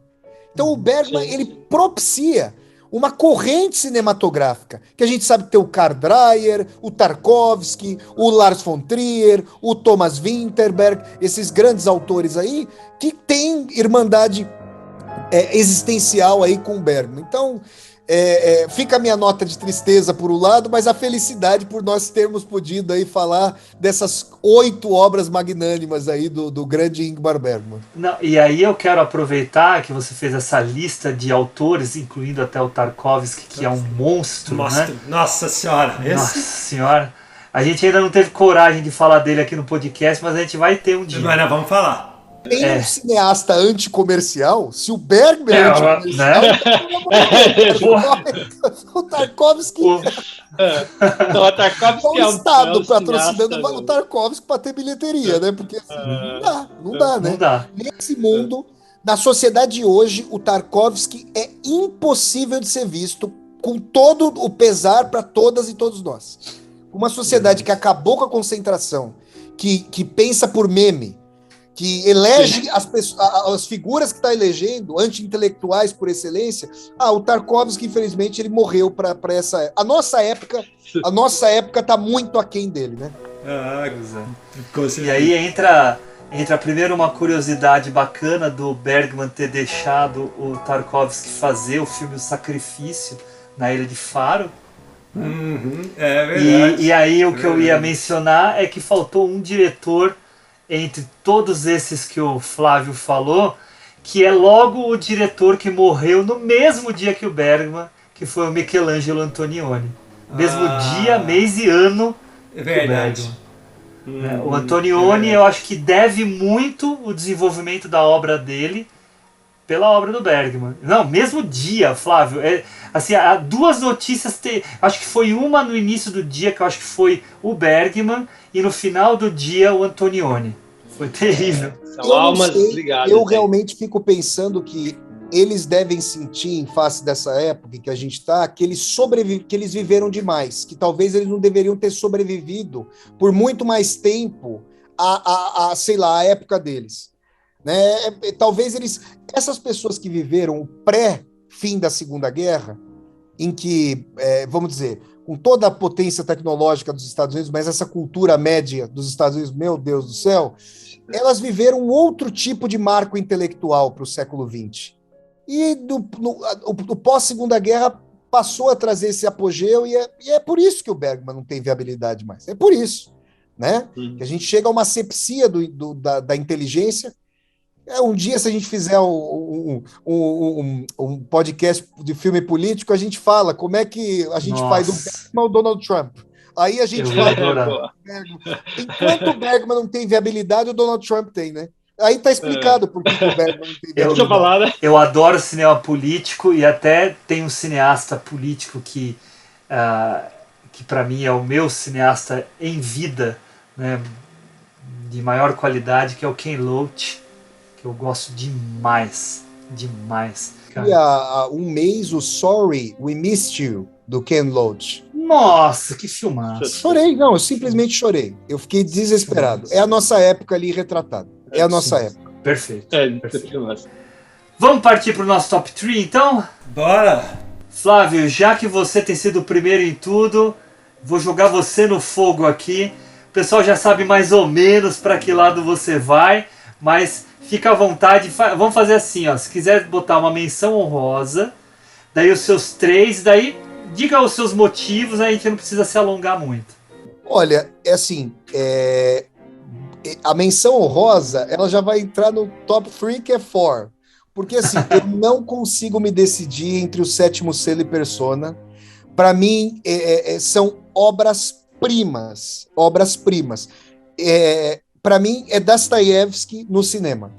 Então o Bergman, ele propicia uma corrente cinematográfica, que a gente sabe que tem o Karl Dreyer, o Tarkovsky, o Lars von Trier, o Thomas Vinterberg, esses grandes autores aí, que têm irmandade existencial aí com o Bergman. Então, fica a minha nota de tristeza por um lado, mas a felicidade por nós termos podido aí falar dessas 8 obras magnânimas aí do grande Ingmar Bergman. Não, e aí eu quero aproveitar que você fez essa lista de autores, incluindo até o Tarkovsky, que é um monstro, né? Nossa senhora! Nossa senhora! A gente ainda não teve coragem de falar dele aqui no podcast, mas a gente vai ter um dia. Mas nós vamos falar. Tem um cineasta anticomercial, se o Bergman é anticomercial, o Tarkovsky o Tarkovsky é o Estado patrocinando o Tarkovsky para ter bilheteria, né? Porque assim, não dá, né? Não dá. Nesse mundo, na sociedade de hoje, o Tarkovsky é impossível de ser visto com todo o pesar para todas e todos nós. Uma sociedade que acabou com a concentração, que pensa por meme, que elege as figuras que está elegendo, anti-intelectuais por excelência. O Tarkovsky, infelizmente, ele morreu para essa... A nossa época está muito aquém dele, né? E aí entra primeiro uma curiosidade bacana do Bergman ter deixado o Tarkovsky fazer o filme O Sacrifício na Ilha de Faro. É verdade. E aí o que eu ia mencionar é que faltou um diretor entre todos esses que o Flávio falou, que é logo o diretor que morreu no mesmo dia que o Bergman, que foi o Michelangelo Antonioni. Mesmo dia, mês e ano que o Bergman. O Antonioni, eu acho que deve muito o desenvolvimento da obra dele pela obra do Bergman. Não, mesmo dia, Flávio. Assim, há 2 notícias. Acho que foi uma no início do dia, que eu acho que foi o Bergman, e no final do dia o Antonioni. Foi terrível. São almas ligadas. Eu realmente fico pensando que eles devem sentir, em face dessa época em que a gente está, que eles viveram demais, que talvez eles não deveriam ter sobrevivido por muito mais tempo sei lá, a época deles. Né? Talvez essas pessoas que viveram o pré-fim da Segunda Guerra, em que, vamos dizer, com toda a potência tecnológica dos Estados Unidos, mas essa cultura média dos Estados Unidos, meu Deus do céu, elas viveram um outro tipo de marco intelectual para o século XX. E o pós-Segunda Guerra passou a trazer esse apogeu, e é por isso que o Bergman não tem viabilidade mais. É por isso, né? Que a gente chega a uma asepsia da inteligência. Um dia, se a gente fizer um podcast de filme político, a gente fala como é que a gente faz do Bergman ou Donald Trump. Aí a gente fala enquanto o Bergman não tem viabilidade, o Donald Trump tem, né? Aí tá explicado por que o Bergman não tem viabilidade. Eu adoro cinema político e até tem um cineasta político que para mim é o meu cineasta em vida, né, de maior qualidade, que é o Ken Loach, que eu gosto demais. E há um mês, o Sorry, We Missed You, do Ken Loach. Nossa, que filmaço. Chorei, não, eu simplesmente chorei. Eu fiquei desesperado. É a nossa época ali retratada. É a nossa época. Perfeito. Perfeito. Vamos partir para o nosso top 3, então? Bora! Flávio, já que você tem sido o primeiro em tudo, vou jogar você no fogo aqui. O pessoal já sabe mais ou menos para que lado você vai, mas fica à vontade. Vamos fazer assim, ó. Se quiser botar uma menção honrosa, daí os seus 3, daí diga os seus motivos, aí a gente não precisa se alongar muito. Olha, é assim, a menção honrosa, ela já vai entrar no top 3, que é 4. Porque assim, eu não consigo me decidir entre o Sétimo Selo e Persona. Para mim, são obras-primas. Para mim, é Dostoiévski no cinema.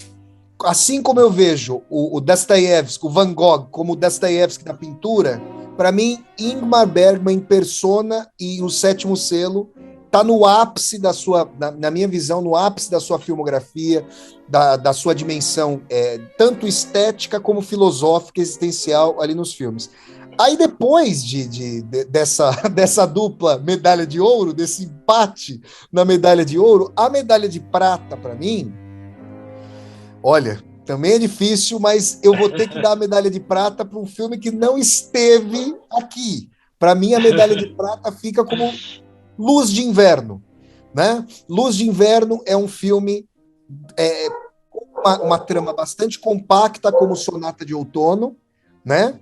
Assim como eu vejo o Dostoiévski, o Van Gogh, como o Dostoiévski da pintura, para mim, Ingmar Bergman em Persona e o Sétimo Selo está no ápice da sua, na minha visão, no ápice da sua filmografia, da sua dimensão, tanto estética como filosófica, existencial ali nos filmes. Aí depois dessa dupla medalha de ouro, desse empate na medalha de ouro, a medalha de prata, para mim, olha, também é difícil, mas eu vou ter que dar a medalha de prata para um filme que não esteve aqui. Para mim, a medalha de prata fica como Luz de Inverno, né? Luz de Inverno é um filme uma trama bastante compacta, como Sonata de Outono, né?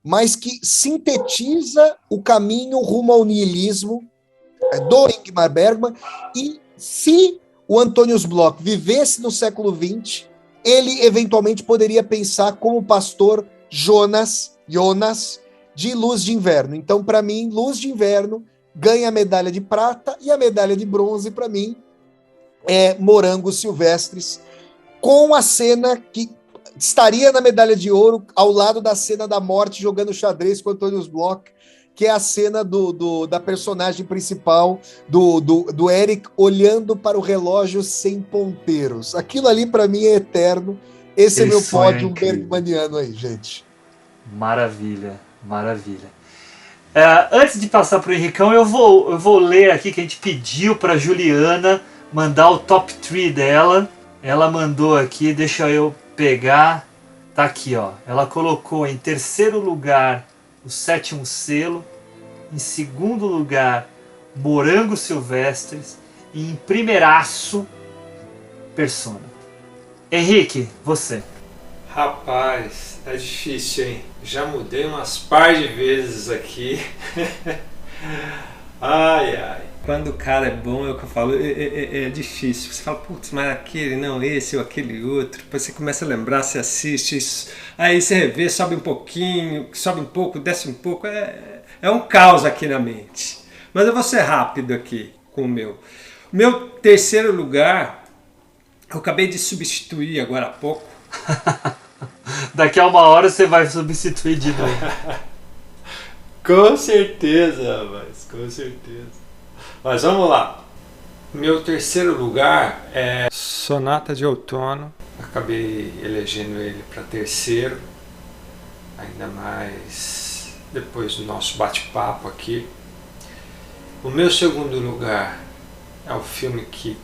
Mas que sintetiza o caminho rumo ao niilismo do Ingmar Bergman. E se o Antonius Bloch vivesse no século XX, ele eventualmente poderia pensar como o pastor Jonas de Luz de Inverno. Então, para mim, Luz de Inverno ganha a medalha de prata, e a medalha de bronze, para mim, é Morangos Silvestres, com a cena que estaria na medalha de ouro, ao lado da cena da morte jogando xadrez com Antonius Bloch, que é a cena da personagem principal, do Eric, olhando para o relógio sem ponteiros. Aquilo ali, para mim, é eterno. Esse é meu pódio bergmaniano aí, gente. Maravilha. Antes de passar para o Henricão, eu vou ler aqui que a gente pediu para Juliana mandar o top 3 dela. Ela mandou aqui, deixa eu pegar. Tá aqui, ó. Ela colocou em terceiro lugar o Sétimo Selo, em segundo lugar Morangos Silvestres e em primeiraço Persona. Henrique, você. Rapaz, é difícil, hein? Já mudei umas par de vezes aqui. Ai. Quando o cara é bom, é o que eu falo, é difícil. Você fala, putz, mas aquele, não, esse ou aquele outro. Depois você começa a lembrar, você assiste isso. Aí você revê, sobe um pouquinho, sobe um pouco, desce um pouco. É um caos aqui na mente. Mas eu vou ser rápido aqui com o meu. O meu terceiro lugar, eu acabei de substituir agora há pouco. Daqui a uma hora você vai substituir de novo. Com certeza, rapaz, com certeza. Mas vamos lá. Meu terceiro lugar é Sonata de Outono. Acabei elegendo ele para terceiro, ainda mais depois do nosso bate-papo aqui. O meu segundo lugar é o filme que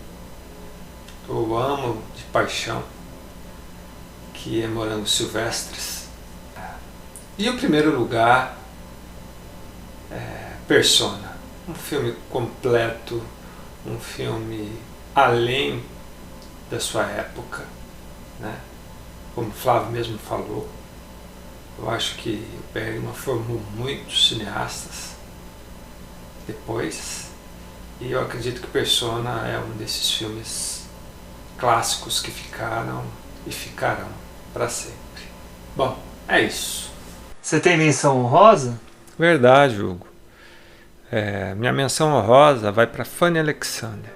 eu amo de paixão, que é Morangos Silvestres. E o primeiro lugar Persona. Um filme completo, um filme além da sua época, né? Como o Flávio mesmo falou, eu acho que o Bergman formou muitos cineastas depois, e eu acredito que Persona é um desses filmes clássicos que ficaram e ficarão para sempre. Bom, é isso. Você tem menção honrosa? Verdade, Hugo. Minha menção honrosa vai para Fanny Alexander.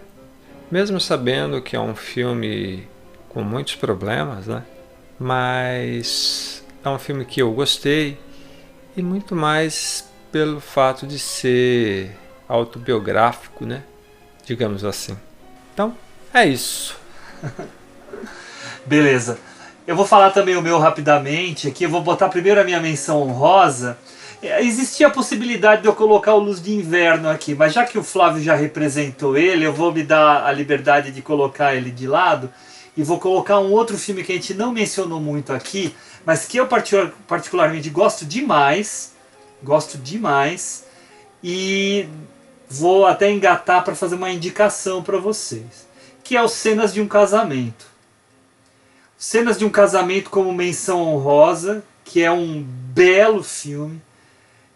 Mesmo sabendo que é um filme com muitos problemas, né? Mas é um filme que eu gostei, e muito mais pelo fato de ser autobiográfico, né? Digamos assim. Então, é isso. Beleza. Eu vou falar também o meu rapidamente aqui. Eu vou botar primeiro a minha menção honrosa. Existia a possibilidade de eu colocar o Luz de Inverno aqui, mas já que o Flávio já representou ele, eu vou me dar a liberdade de colocar ele de lado e vou colocar um outro filme que a gente não mencionou muito aqui, mas que eu particularmente gosto demais, e vou até engatar para fazer uma indicação para vocês, que é o Cenas de um Casamento. Cenas de um Casamento como menção honrosa, que é um belo filme.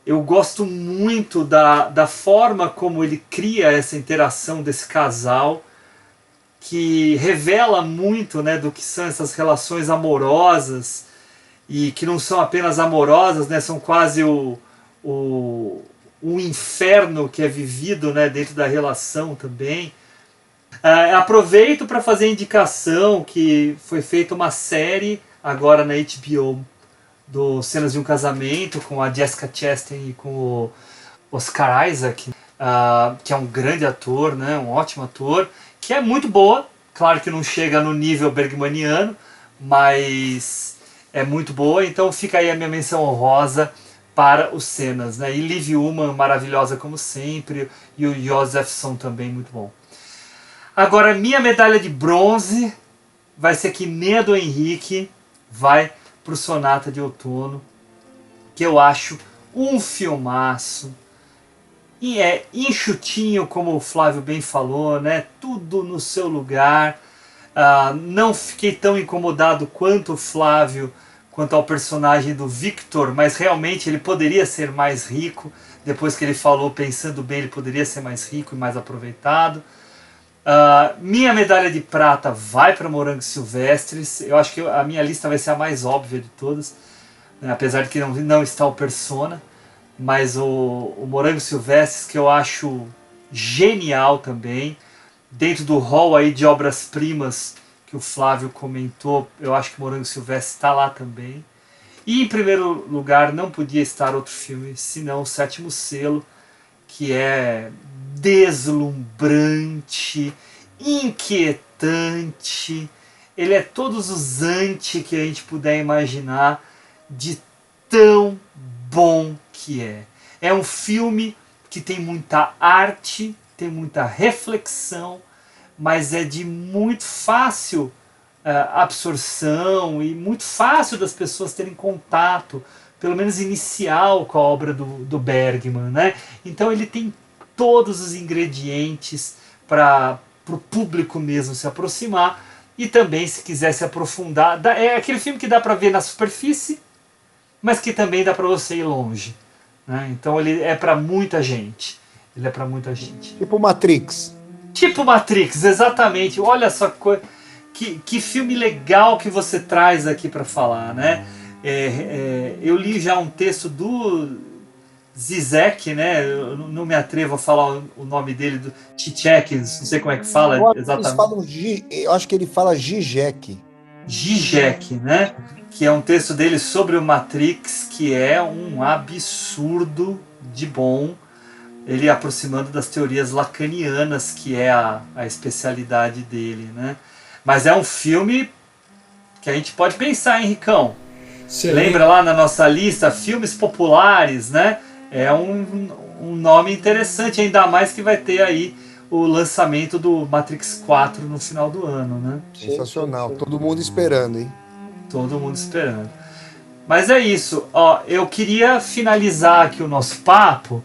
Eu gosto muito da forma como ele cria essa interação desse casal, que revela muito, né, do que são essas relações amorosas, e que não são apenas amorosas, né, são quase o inferno que é vivido, né, dentro da relação também. Aproveito para fazer a indicação que foi feita uma série agora na HBO do Cenas de um Casamento, com a Jessica Chastain e com o Oscar Isaac, que é um grande ator, né, um ótimo ator, que é muito boa. Claro que não chega no nível bergmaniano, mas é muito boa. Então fica aí a minha menção honrosa para os Cenas, né? E Liv Ullmann, maravilhosa como sempre, e o Josephson também muito bom. Agora, minha medalha de bronze vai ser que nem a do Henrique, vai pro Sonata de Outono, que eu acho um filmaço, e é enxutinho, como o Flávio bem falou, né? Tudo no seu lugar. Não fiquei tão incomodado quanto o Flávio quanto ao personagem do Victor, mas realmente ele poderia ser mais rico. Depois que ele falou, pensando bem, ele poderia ser mais rico e mais aproveitado. Minha medalha de prata vai para Morangos Silvestres. Eu acho que a minha lista vai ser a mais óbvia de todas, né? Apesar de que não está o Persona, mas o Morangos Silvestres, que eu acho genial também, dentro do hall aí de obras-primas que o Flávio comentou, eu acho que o Morangos Silvestres está lá também. E em primeiro lugar não podia estar outro filme senão O Sétimo Selo, que é deslumbrante, inquietante, ele é todos os anti que a gente puder imaginar, de tão bom que é. É um filme que tem muita arte, tem muita reflexão, mas é de muito fácil absorção e muito fácil das pessoas terem contato, pelo menos inicial, com a obra do Bergman, né? Então ele tem todos os ingredientes para o público mesmo se aproximar, e também, se quiser se aprofundar, é aquele filme que dá para ver na superfície, mas que também dá para você ir longe, né? Então ele é para muita gente. Ele é para muita gente. Tipo Matrix. Tipo Matrix, exatamente. Olha só que filme legal que você traz aqui para falar, né? Eu li já um texto do Zizek, né? Eu não me atrevo a falar o nome dele, do Tchekins, não sei como é que fala exatamente. Eu acho que ele fala Zizek. Zizek, né? Que é um texto dele sobre o Matrix, que é um absurdo de bom. Ele aproximando das teorias lacanianas, que é a especialidade dele, né? Mas é um filme que a gente pode pensar, hein, Ricão? Lembra lá na nossa lista, filmes populares, né? É um nome interessante, ainda mais que vai ter aí o lançamento do Matrix 4 no final do ano, né? Sensacional, todo mundo esperando, hein? Todo mundo esperando. Mas é isso, ó, eu queria finalizar aqui o nosso papo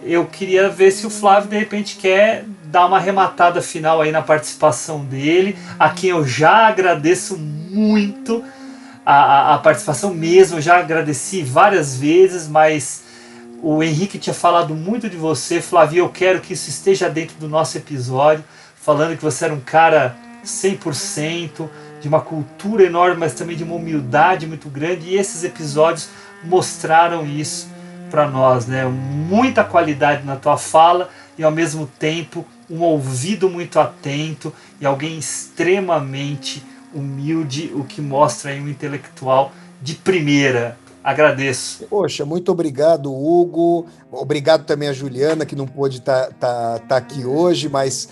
eu queria ver se o Flávio de repente quer dar uma arrematada final aí na participação dele, a quem eu já agradeço muito a participação mesmo, eu já agradeci várias vezes, mas o Henrique tinha falado muito de você, Flávio, eu quero que isso esteja dentro do nosso episódio, falando que você era um cara 100%, de uma cultura enorme, mas também de uma humildade muito grande, e esses episódios mostraram isso para nós, né? Muita qualidade na tua fala e ao mesmo tempo um ouvido muito atento e alguém extremamente humilde, o que mostra aí um intelectual de primeira. Agradeço. Poxa, muito obrigado, Hugo. Obrigado também a Juliana, que não pôde tá aqui hoje, mas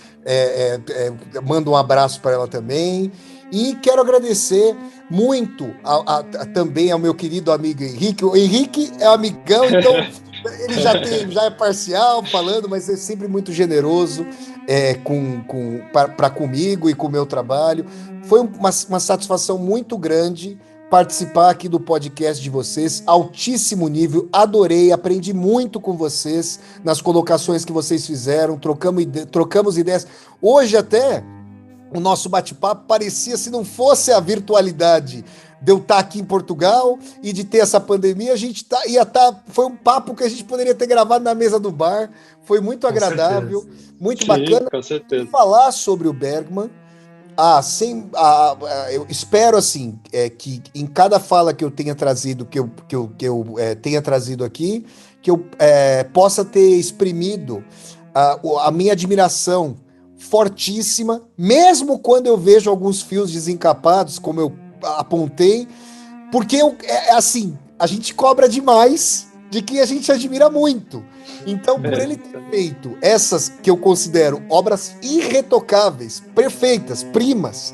mando um abraço para ela também. E quero agradecer muito também ao meu querido amigo Henrique. O Henrique é amigão, então ele já é parcial falando, mas é sempre muito generoso para comigo e com o meu trabalho. Foi uma satisfação muito grande participar aqui do podcast de vocês, altíssimo nível, adorei, aprendi muito com vocês, nas colocações que vocês fizeram, trocamos ideias. Hoje até, o nosso bate-papo parecia, se não fosse a virtualidade de eu estar aqui em Portugal e de ter essa pandemia, foi um papo que a gente poderia ter gravado na mesa do bar, foi muito agradável, muito bacana. Com certeza. Falar sobre o Bergman. Eu espero assim que em cada fala que eu tenha trazido, que eu tenha trazido aqui, que eu possa ter exprimido a minha admiração fortíssima, mesmo quando eu vejo alguns fios desencapados, como eu apontei, porque assim, a gente cobra demais de quem a gente admira muito. Então, por ele ter feito essas que eu considero obras irretocáveis, perfeitas, primas,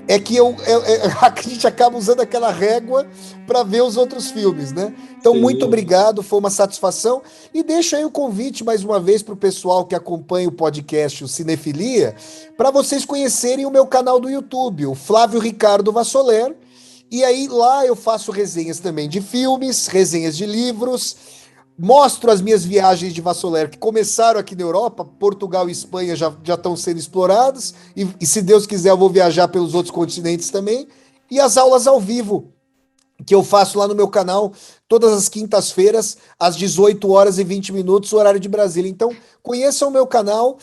é que a gente acaba usando aquela régua para ver os outros filmes, né? Então, muito obrigado, foi uma satisfação. E deixa aí o convite mais uma vez para o pessoal que acompanha o podcast, o Cinefilia, para vocês conhecerem o meu canal do YouTube, o Flávio Ricardo Vassoler. E aí lá eu faço resenhas também de filmes, resenhas de livros, mostro as minhas viagens de Vassoler, que começaram aqui na Europa, Portugal e Espanha já estão sendo exploradas, e se Deus quiser eu vou viajar pelos outros continentes também, e as aulas ao vivo, que eu faço lá no meu canal, todas as quintas-feiras, às 18h20, horário de Brasília. Então, conheçam o meu canal,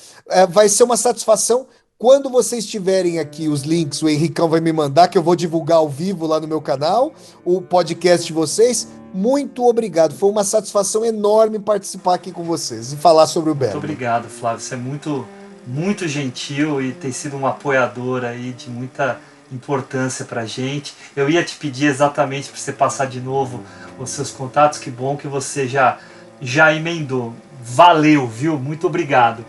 vai ser uma satisfação. Quando vocês tiverem aqui os links, o Henricão vai me mandar, que eu vou divulgar ao vivo lá no meu canal, o podcast de vocês. Muito obrigado, foi uma satisfação enorme participar aqui com vocês e falar sobre o Bergman. Muito obrigado, Flávio, você é muito, muito gentil e tem sido um apoiador aí de muita importância pra gente. Eu ia te pedir exatamente para você passar de novo os seus contatos, que bom que você já emendou. Valeu, viu? Muito obrigado.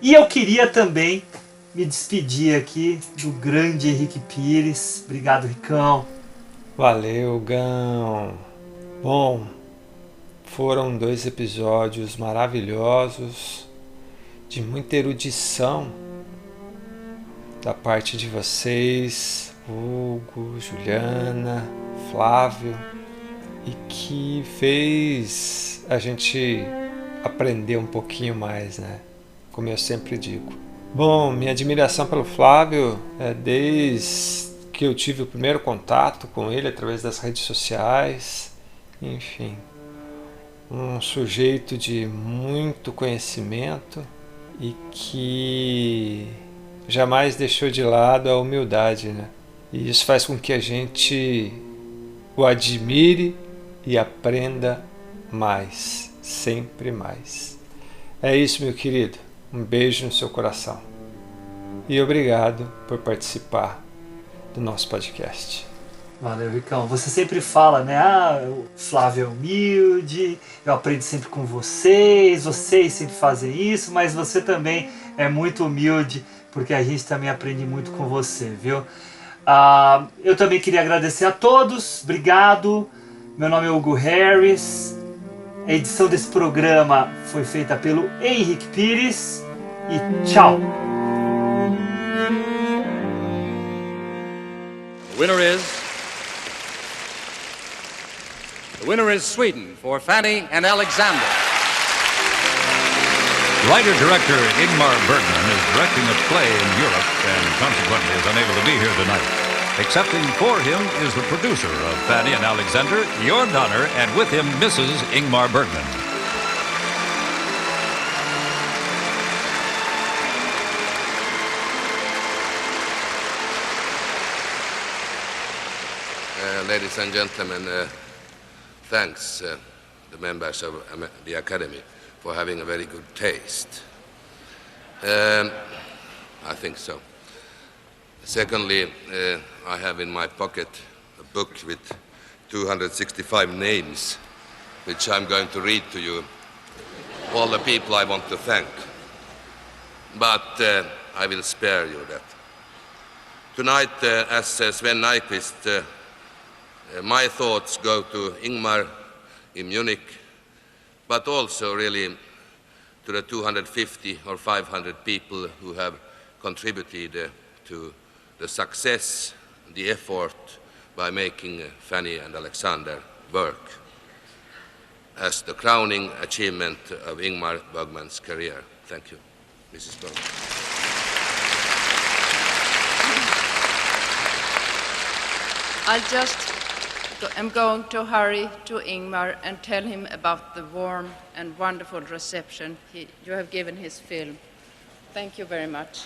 E eu queria também me despedir aqui do grande Henrique Pires. Obrigado, Ricão. Valeu, Gão. Bom, foram 2 episódios maravilhosos, de muita erudição da parte de vocês, Hugo, Juliana, Flávio, e que fez a gente aprender um pouquinho mais, né? Como eu sempre digo. Bom, minha admiração pelo Flávio é desde que eu tive o primeiro contato com ele através das redes sociais. Enfim, um sujeito de muito conhecimento e que jamais deixou de lado a humildade, né? E isso faz com que a gente o admire e aprenda mais, sempre mais. É isso, meu querido. Um beijo no seu coração. E obrigado por participar do nosso podcast. Valeu, Ricão. Você sempre fala, né? O Flávio é humilde, eu aprendo sempre com vocês sempre fazem isso, mas você também é muito humilde, porque a gente também aprende muito com você, viu? Eu também queria agradecer a todos, obrigado. Meu nome é Hugo Harris. A edição desse programa foi feita pelo Henrique Pires e tchau! The winner is Sweden for Fanny and Alexander. Writer-director Ingmar Bergman is directing a play in Europe and consequently is unable to be here tonight. Accepting for him is the producer of Fanny and Alexander, Jörn Donner, and with him, Mrs. Ingmar Bergman. Ladies and gentlemen, thanks the members of the Academy for having a very good taste. I think so. Secondly, I have in my pocket a book with 265 names, which I'm going to read to you, all the people I want to thank. But I will spare you that. Tonight, as Sven Nykvist, my thoughts go to Ingmar in Munich, but also really to the 250 or 500 people who have contributed to the success, the effort by making Fanny and Alexander work as the crowning achievement of Ingmar Bergman's career. Thank you, Mrs. Bergman. I'm going to hurry to Ingmar and tell him about the warm and wonderful reception you have given his film. Thank you very much.